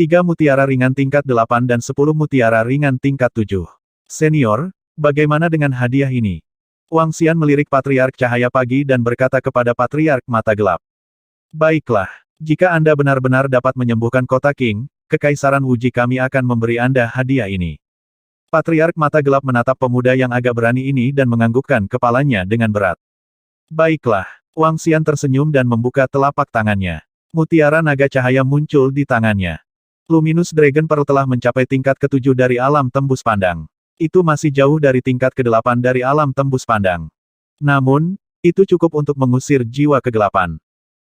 A: 3 mutiara ringan tingkat 8 dan 10 mutiara ringan tingkat 7. Senior, bagaimana dengan hadiah ini? Wang Xian melirik Patriark Cahaya Pagi dan berkata kepada Patriark Mata Gelap. Baiklah, jika Anda benar-benar dapat menyembuhkan kota Qing, Kekaisaran Wuji kami akan memberi Anda hadiah ini. Patriark Mata Gelap menatap pemuda yang agak berani ini dan menganggukkan kepalanya dengan berat. Baiklah, Wang Xian tersenyum dan membuka telapak tangannya. Mutiara naga cahaya muncul di tangannya. Luminous Dragon Pearl telah mencapai tingkat ke-7 dari alam tembus pandang. Itu masih jauh dari tingkat ke-8 dari alam tembus pandang. Namun, itu cukup untuk mengusir jiwa kegelapan.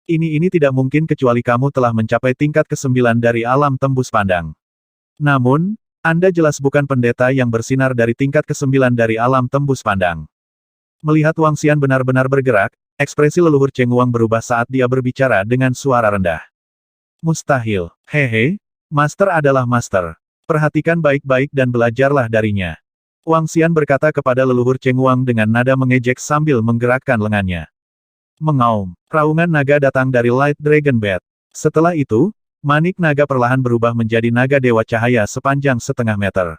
A: Ini tidak mungkin kecuali kamu telah mencapai tingkat ke-9 dari alam tembus pandang. Namun, Anda jelas bukan pendeta yang bersinar dari tingkat ke-9 dari alam tembus pandang. Melihat Wang Xian benar-benar bergerak, ekspresi leluhur Cheng Wang berubah saat dia berbicara dengan suara rendah. Mustahil. Hehe, Master adalah Master. Perhatikan baik-baik dan belajarlah darinya. Wang Xian berkata kepada leluhur Cheng Wang dengan nada mengejek sambil menggerakkan lengannya. Mengaum. Raungan naga datang dari Light Dragon Bat. Setelah itu, manik naga perlahan berubah menjadi naga dewa cahaya sepanjang setengah meter.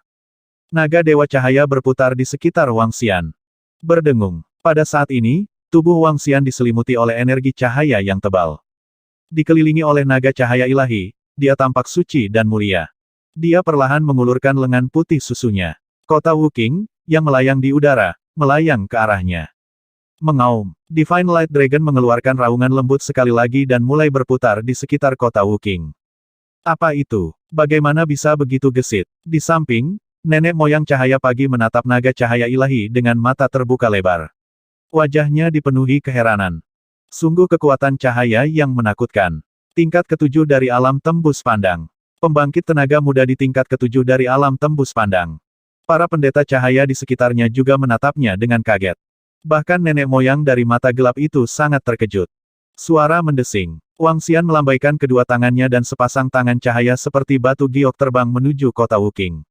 A: Naga dewa cahaya berputar di sekitar Wang Xian. Berdengung. Pada saat ini, tubuh Wang Xian diselimuti oleh energi cahaya yang tebal. Dikelilingi oleh naga cahaya ilahi, dia tampak suci dan mulia. Dia perlahan mengulurkan lengan putih susunya. Kota Wuking, yang melayang di udara, melayang ke arahnya. Mengaum. Divine Light Dragon mengeluarkan raungan lembut sekali lagi dan mulai berputar di sekitar kota Wuking. Apa itu? Bagaimana bisa begitu gesit? Di samping, nenek moyang cahaya pagi menatap naga cahaya ilahi dengan mata terbuka lebar. Wajahnya dipenuhi keheranan. Sungguh kekuatan cahaya yang menakutkan. Tingkat ke-7 dari alam tembus pandang. Pembangkit tenaga muda di tingkat ke-7 dari alam tembus pandang. Para pendeta cahaya di sekitarnya juga menatapnya dengan kaget. Bahkan nenek moyang dari mata gelap itu sangat terkejut. Suara mendesing. Wang Xian melambaikan kedua tangannya dan sepasang tangan cahaya seperti batu giok terbang menuju kota Wuking.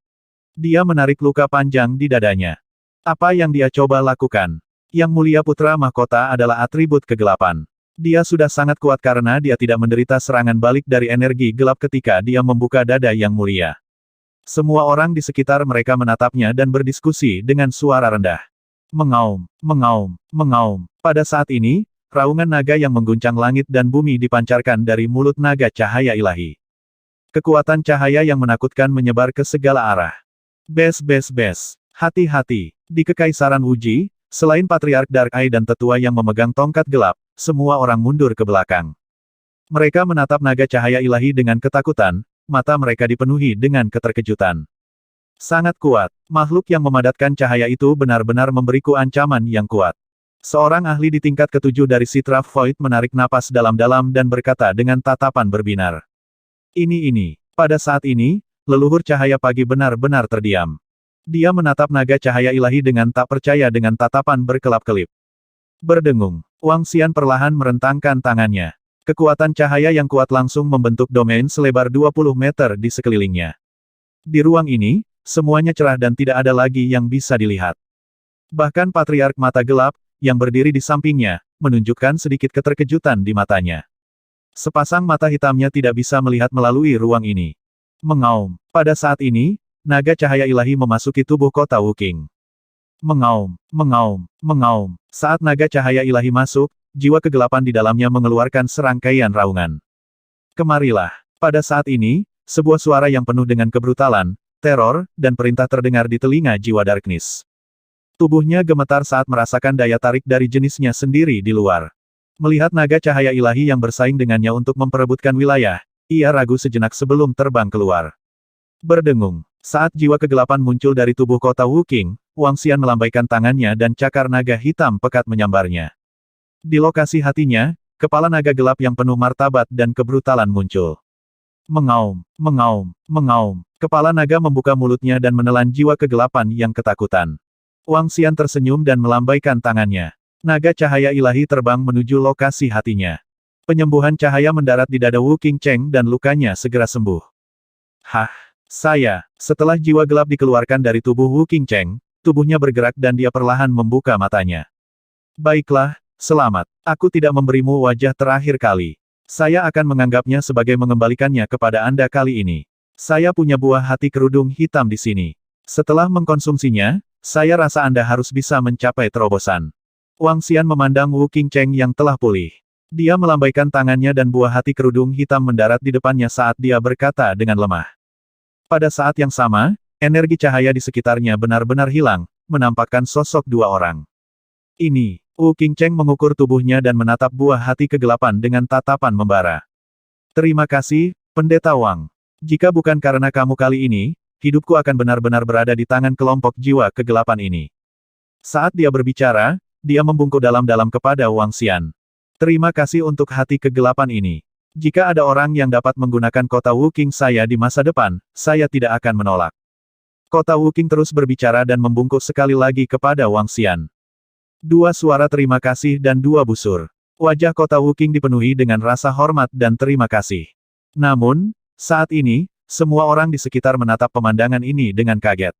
A: Dia menarik luka panjang di dadanya. Apa yang dia coba lakukan? Yang mulia putra mahkota adalah atribut kegelapan. Dia sudah sangat kuat karena dia tidak menderita serangan balik dari energi gelap ketika dia membuka dada yang mulia. Semua orang di sekitar mereka menatapnya dan berdiskusi dengan suara rendah. Mengaum, mengaum, mengaum. Pada saat ini, raungan naga yang mengguncang langit dan bumi dipancarkan dari mulut naga cahaya ilahi. Kekuatan cahaya yang menakutkan menyebar ke segala arah. Bes. Hati-hati. Di Kekaisaran Wuji, selain Patriark Dark Eye dan tetua yang memegang tongkat gelap, semua orang mundur ke belakang. Mereka menatap naga cahaya ilahi dengan ketakutan, mata mereka dipenuhi dengan keterkejutan. Sangat kuat, makhluk yang memadatkan cahaya itu benar-benar memberiku ancaman yang kuat. Seorang ahli di tingkat ke-7 dari Citra Void menarik napas dalam-dalam dan berkata dengan tatapan berbinar. Ini. Pada saat ini, leluhur cahaya pagi benar-benar terdiam. Dia menatap naga cahaya ilahi dengan tak percaya dengan tatapan berkelap-kelip. Berdengung, Wang Xian perlahan merentangkan tangannya. Kekuatan cahaya yang kuat langsung membentuk domain selebar 20 meter di sekelilingnya. Di ruang ini, semuanya cerah dan tidak ada lagi yang bisa dilihat. Bahkan Patriark Mata Gelap, yang berdiri di sampingnya, menunjukkan sedikit keterkejutan di matanya. Sepasang mata hitamnya tidak bisa melihat melalui ruang ini. Mengaum. Pada saat ini, naga cahaya ilahi memasuki tubuh kota Wuking. Mengaum. Saat naga cahaya ilahi masuk, jiwa kegelapan di dalamnya mengeluarkan serangkaian raungan. Kemarilah. Pada saat ini, sebuah suara yang penuh dengan kebrutalan, teror, dan perintah terdengar di telinga jiwa Darkness. Tubuhnya gemetar saat merasakan daya tarik dari jenisnya sendiri di luar. Melihat naga cahaya ilahi yang bersaing dengannya untuk memperebutkan wilayah, ia ragu sejenak sebelum terbang keluar. Berdengung. Saat jiwa kegelapan muncul dari tubuh kota Wuking, Wang Xian melambaikan tangannya dan cakar naga hitam pekat menyambarnya. Di lokasi hatinya, kepala naga gelap yang penuh martabat dan kebrutalan muncul. Mengaum, mengaum, mengaum. Kepala naga membuka mulutnya dan menelan jiwa kegelapan yang ketakutan. Wang Xian tersenyum dan melambaikan tangannya. Naga cahaya ilahi terbang menuju lokasi hatinya. Penyembuhan cahaya mendarat di dada Wu Qingcheng dan lukanya segera sembuh. Hah? Saya. Setelah jiwa gelap dikeluarkan dari tubuh Wu Qingcheng, tubuhnya bergerak dan dia perlahan membuka matanya. Baiklah, selamat. Aku tidak memberimu wajah terakhir kali. Saya akan menganggapnya sebagai mengembalikannya kepada Anda kali ini. Saya punya buah hati kerudung hitam di sini. Setelah mengkonsumsinya, saya rasa Anda harus bisa mencapai terobosan. Wang Xian memandang Wu Qingcheng yang telah pulih. Dia melambaikan tangannya dan buah hati kerudung hitam mendarat di depannya saat dia berkata dengan lemah. Pada saat yang sama, energi cahaya di sekitarnya benar-benar hilang, menampakkan sosok dua orang. Ini, Wu Qingcheng mengukur tubuhnya dan menatap buah hati kegelapan dengan tatapan membara. Terima kasih, Pendeta Wang. Jika bukan karena kamu kali ini, hidupku akan benar-benar berada di tangan kelompok jiwa kegelapan ini. Saat dia berbicara, dia membungkuk dalam-dalam kepada Wang Xian. Terima kasih untuk hati kegelapan ini. Jika ada orang yang dapat menggunakan kota Wu Qing saya di masa depan, saya tidak akan menolak. Kota Wu Qing terus berbicara dan membungkuk sekali lagi kepada Wang Xian. Dua suara terima kasih dan dua busur. Wajah kota Wu Qing dipenuhi dengan rasa hormat dan terima kasih. Namun, saat ini, semua orang di sekitar menatap pemandangan ini dengan kaget.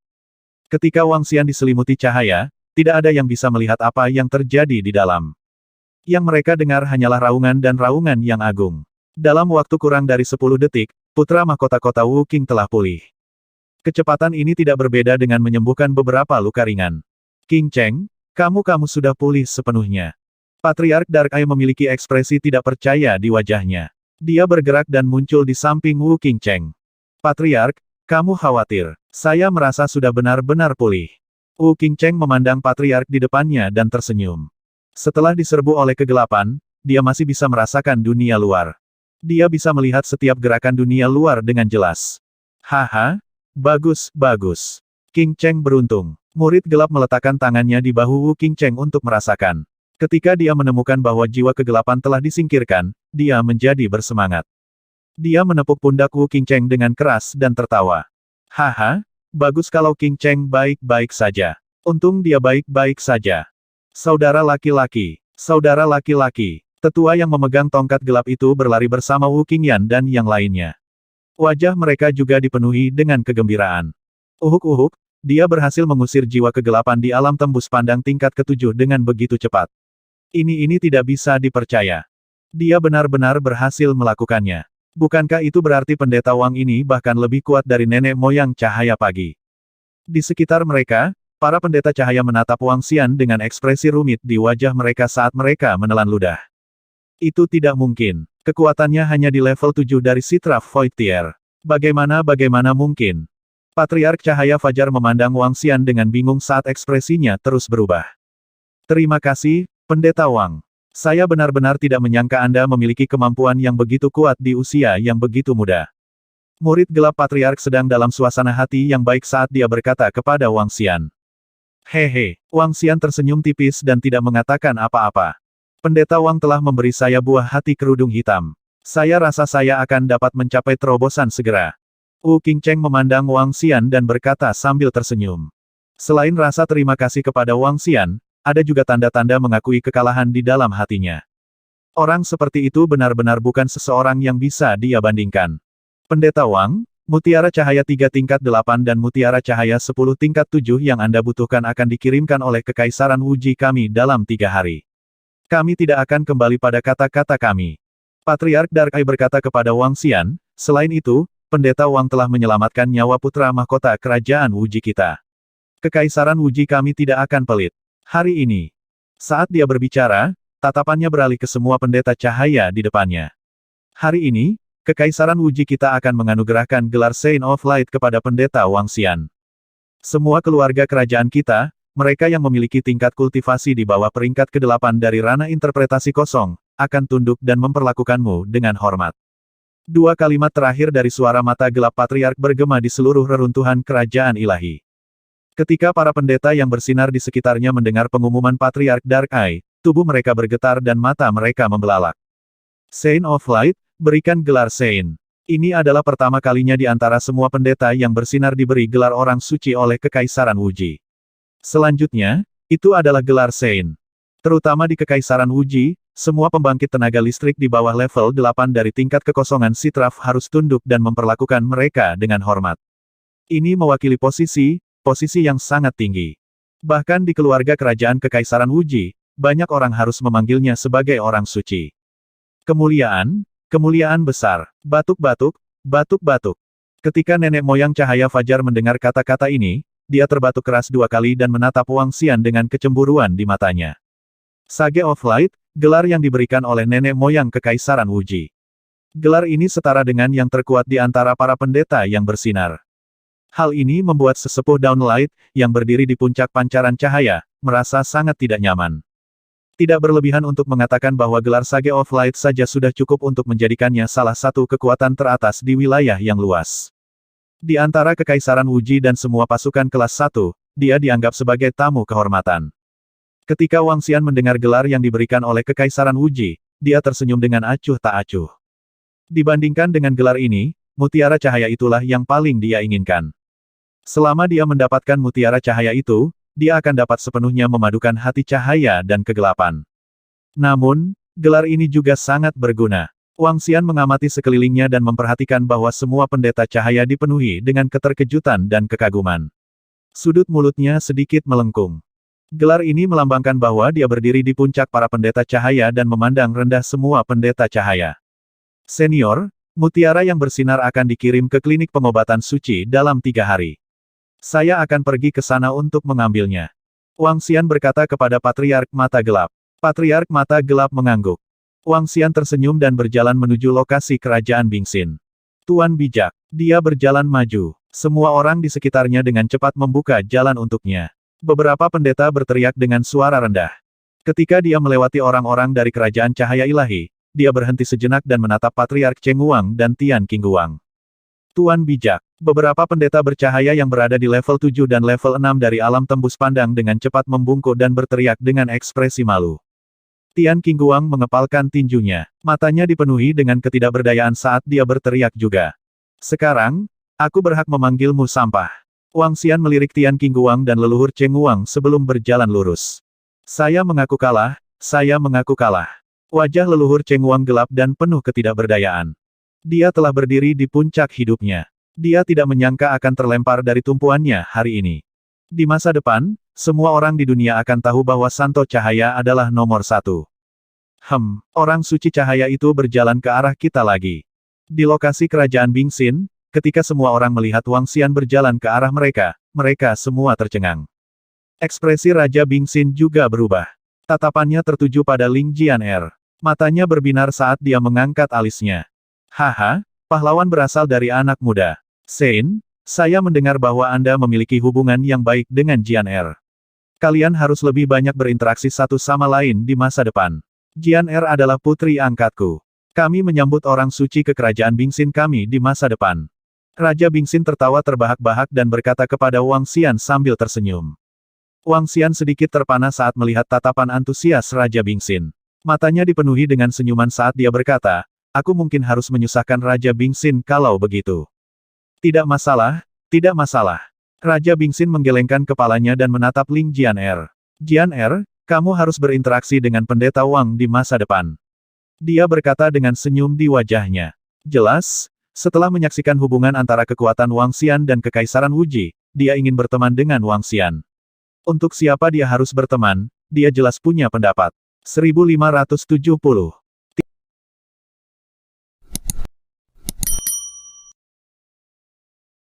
A: Ketika Wang Xian diselimuti cahaya, tidak ada yang bisa melihat apa yang terjadi di dalam. Yang mereka dengar hanyalah raungan dan raungan yang agung. Dalam waktu kurang dari 10 detik, putra mahkota kota Wu Qing telah pulih. Kecepatan ini tidak berbeda dengan menyembuhkan beberapa luka ringan. Qingcheng, kamu sudah pulih sepenuhnya. Patriark Dark Eye memiliki ekspresi tidak percaya di wajahnya. Dia bergerak dan muncul di samping Wu Qingcheng. Patriark, kamu khawatir. Saya merasa sudah benar-benar pulih. Wu Qingcheng memandang Patriark di depannya dan tersenyum. Setelah diserbu oleh kegelapan, dia masih bisa merasakan dunia luar. Dia bisa melihat setiap gerakan dunia luar dengan jelas. Haha, bagus, bagus. Qingcheng beruntung. Murid gelap meletakkan tangannya di bahu Wu Qingcheng untuk merasakan. Ketika dia menemukan bahwa jiwa kegelapan telah disingkirkan, dia menjadi bersemangat. Dia menepuk pundak Wu Qingcheng dengan keras dan tertawa. Haha, bagus kalau Qingcheng baik-baik saja. Untung dia baik-baik saja. Saudara laki-laki, saudara laki-laki. Tetua yang memegang tongkat gelap itu berlari bersama Wu Qingyan dan yang lainnya. Wajah mereka juga dipenuhi dengan kegembiraan. Uhuk-uhuk, dia berhasil mengusir jiwa kegelapan di alam tembus pandang tingkat ke-7 dengan begitu cepat. Ini tidak bisa dipercaya. Dia benar-benar berhasil melakukannya. Bukankah itu berarti pendeta Wang ini bahkan lebih kuat dari nenek moyang cahaya pagi? Di sekitar mereka, para pendeta cahaya menatap Wang Xian dengan ekspresi rumit di wajah mereka saat mereka menelan ludah. Itu tidak mungkin. Kekuatannya hanya di level 7 dari Citra Void Tier. Bagaimana mungkin? Patriark Cahaya Fajar memandang Wang Xian dengan bingung saat ekspresinya terus berubah. Terima kasih, Pendeta Wang. Saya benar-benar tidak menyangka Anda memiliki kemampuan yang begitu kuat di usia yang begitu muda. Murid gelap Patriark sedang dalam suasana hati yang baik saat dia berkata kepada Wang Xian. Hehe, Wang Xian tersenyum tipis dan tidak mengatakan apa-apa. Pendeta Wang telah memberi saya buah hati kerudung hitam. Saya rasa saya akan dapat mencapai terobosan segera. Wu Qingcheng memandang Wang Xian dan berkata sambil tersenyum. Selain rasa terima kasih kepada Wang Xian, ada juga tanda-tanda mengakui kekalahan di dalam hatinya. Orang seperti itu benar-benar bukan seseorang yang bisa dia bandingkan. Pendeta Wang, mutiara cahaya 3 tingkat 8 dan mutiara cahaya 10 tingkat 7 yang Anda butuhkan akan dikirimkan oleh Kekaisaran Wuji kami dalam 3 hari. Kami tidak akan kembali pada kata-kata kami. Patriark Dark Eye berkata kepada Wang Xian, selain itu, Pendeta Wang telah menyelamatkan nyawa putra mahkota kerajaan Wuji kita. Kekaisaran Wuji kami tidak akan pelit. Hari ini. Saat dia berbicara, tatapannya beralih ke semua pendeta cahaya di depannya. Hari ini, Kekaisaran Wuji kita akan menganugerahkan gelar Saint of Light kepada Pendeta Wang Xian. Semua keluarga kerajaan kita, mereka yang memiliki tingkat kultivasi di bawah peringkat ke-8 dari ranah interpretasi kosong, akan tunduk dan memperlakukanmu dengan hormat. Dua kalimat terakhir dari suara mata gelap Patriark bergema di seluruh reruntuhan kerajaan ilahi. Ketika para pendeta yang bersinar di sekitarnya mendengar pengumuman Patriark Dark Eye, tubuh mereka bergetar dan mata mereka membelalak. Saint of Light, berikan gelar Saint. Ini adalah pertama kalinya di antara semua pendeta yang bersinar diberi gelar orang suci oleh Kekaisaran Wuji. Selanjutnya, itu adalah gelar Saint. Terutama di Kekaisaran Wuji, semua pembangkit tenaga listrik di bawah level 8 dari tingkat kekosongan Sitraf harus tunduk dan memperlakukan mereka dengan hormat. Ini mewakili posisi yang sangat tinggi. Bahkan di keluarga kerajaan Kekaisaran Wuji, banyak orang harus memanggilnya sebagai orang suci. Kemuliaan, kemuliaan besar, batuk-batuk, batuk-batuk. Ketika nenek moyang cahaya fajar mendengar kata-kata ini, dia terbatuk keras 2 kali dan menatap Wang Xian dengan kecemburuan di matanya. Sage of Light, gelar yang diberikan oleh nenek moyang Kekaisaran Wuji. Gelar ini setara dengan yang terkuat di antara para pendeta yang bersinar. Hal ini membuat sesepuh Downlight, yang berdiri di puncak pancaran cahaya, merasa sangat tidak nyaman. Tidak berlebihan untuk mengatakan bahwa gelar Sage of Light saja sudah cukup untuk menjadikannya salah satu kekuatan teratas di wilayah yang luas. Di antara Kekaisaran Wuji dan semua pasukan kelas 1, dia dianggap sebagai tamu kehormatan. Ketika Wang Xian mendengar gelar yang diberikan oleh Kekaisaran Wuji, dia tersenyum dengan acuh tak acuh. Dibandingkan dengan gelar ini, mutiara cahaya itulah yang paling dia inginkan. Selama dia mendapatkan mutiara cahaya itu, dia akan dapat sepenuhnya memadukan hati cahaya dan kegelapan. Namun, gelar ini juga sangat berguna. Wang Xian mengamati sekelilingnya dan memperhatikan bahwa semua pendeta cahaya dipenuhi dengan keterkejutan dan kekaguman. Sudut mulutnya sedikit melengkung. Gelar ini melambangkan bahwa dia berdiri di puncak para pendeta cahaya dan memandang rendah semua pendeta cahaya. Senior, mutiara yang bersinar akan dikirim ke klinik pengobatan suci dalam 3 hari. Saya akan pergi ke sana untuk mengambilnya. Wang Xian berkata kepada Patriark Mata Gelap. Patriark Mata Gelap mengangguk. Wang Xian tersenyum dan berjalan menuju lokasi kerajaan Bingxin. Tuan bijak, dia berjalan maju. Semua orang di sekitarnya dengan cepat membuka jalan untuknya. Beberapa pendeta berteriak dengan suara rendah. Ketika dia melewati orang-orang dari kerajaan cahaya ilahi, dia berhenti sejenak dan menatap Patriark Cheng Guang dan Tian Qingguang. Tuan bijak, beberapa pendeta bercahaya yang berada di level 7 dan level 6 dari alam tembus pandang dengan cepat membungkuk dan berteriak dengan ekspresi malu. Tian Qingguang mengepalkan tinjunya. Matanya dipenuhi dengan ketidakberdayaan saat dia berteriak juga. Sekarang, aku berhak memanggilmu sampah. Wang Xian melirik Tian Qingguang dan leluhur Cheng Guang sebelum berjalan lurus. Saya mengaku kalah, saya mengaku kalah. Wajah leluhur Cheng Guang gelap dan penuh ketidakberdayaan. Dia telah berdiri di puncak hidupnya. Dia tidak menyangka akan terlempar dari tumpuannya hari ini. Di masa depan, semua orang di dunia akan tahu bahwa Santo Cahaya adalah nomor 1. Orang suci cahaya itu berjalan ke arah kita lagi. Di lokasi kerajaan Bingxin, ketika semua orang melihat Wang Xian berjalan ke arah mereka, mereka semua tercengang. Ekspresi Raja Bingxin juga berubah. Tatapannya tertuju pada Ling Jianer. Matanya berbinar saat dia mengangkat alisnya. Haha, pahlawan berasal dari anak muda. Saint, saya mendengar bahwa Anda memiliki hubungan yang baik dengan Jianer. Kalian harus lebih banyak berinteraksi satu sama lain di masa depan. Jianer adalah putri angkatku. Kami menyambut orang suci ke kerajaan Bingxin kami di masa depan. Raja Bingxin tertawa terbahak-bahak dan berkata kepada Wang Xian sambil tersenyum. Wang Xian sedikit terpana saat melihat tatapan antusias Raja Bingxin. Matanya dipenuhi dengan senyuman saat dia berkata, aku mungkin harus menyusahkan Raja Bingxin kalau begitu. Tidak masalah, tidak masalah. Raja Bingxin menggelengkan kepalanya dan menatap Ling Jianer. Jianer, kamu harus berinteraksi dengan pendeta Wang di masa depan. Dia berkata dengan senyum di wajahnya. Jelas, setelah menyaksikan hubungan antara kekuatan Wang Xian dan Kekaisaran Wuji, dia ingin berteman dengan Wang Xian. Untuk siapa dia harus berteman, dia jelas punya pendapat. 1570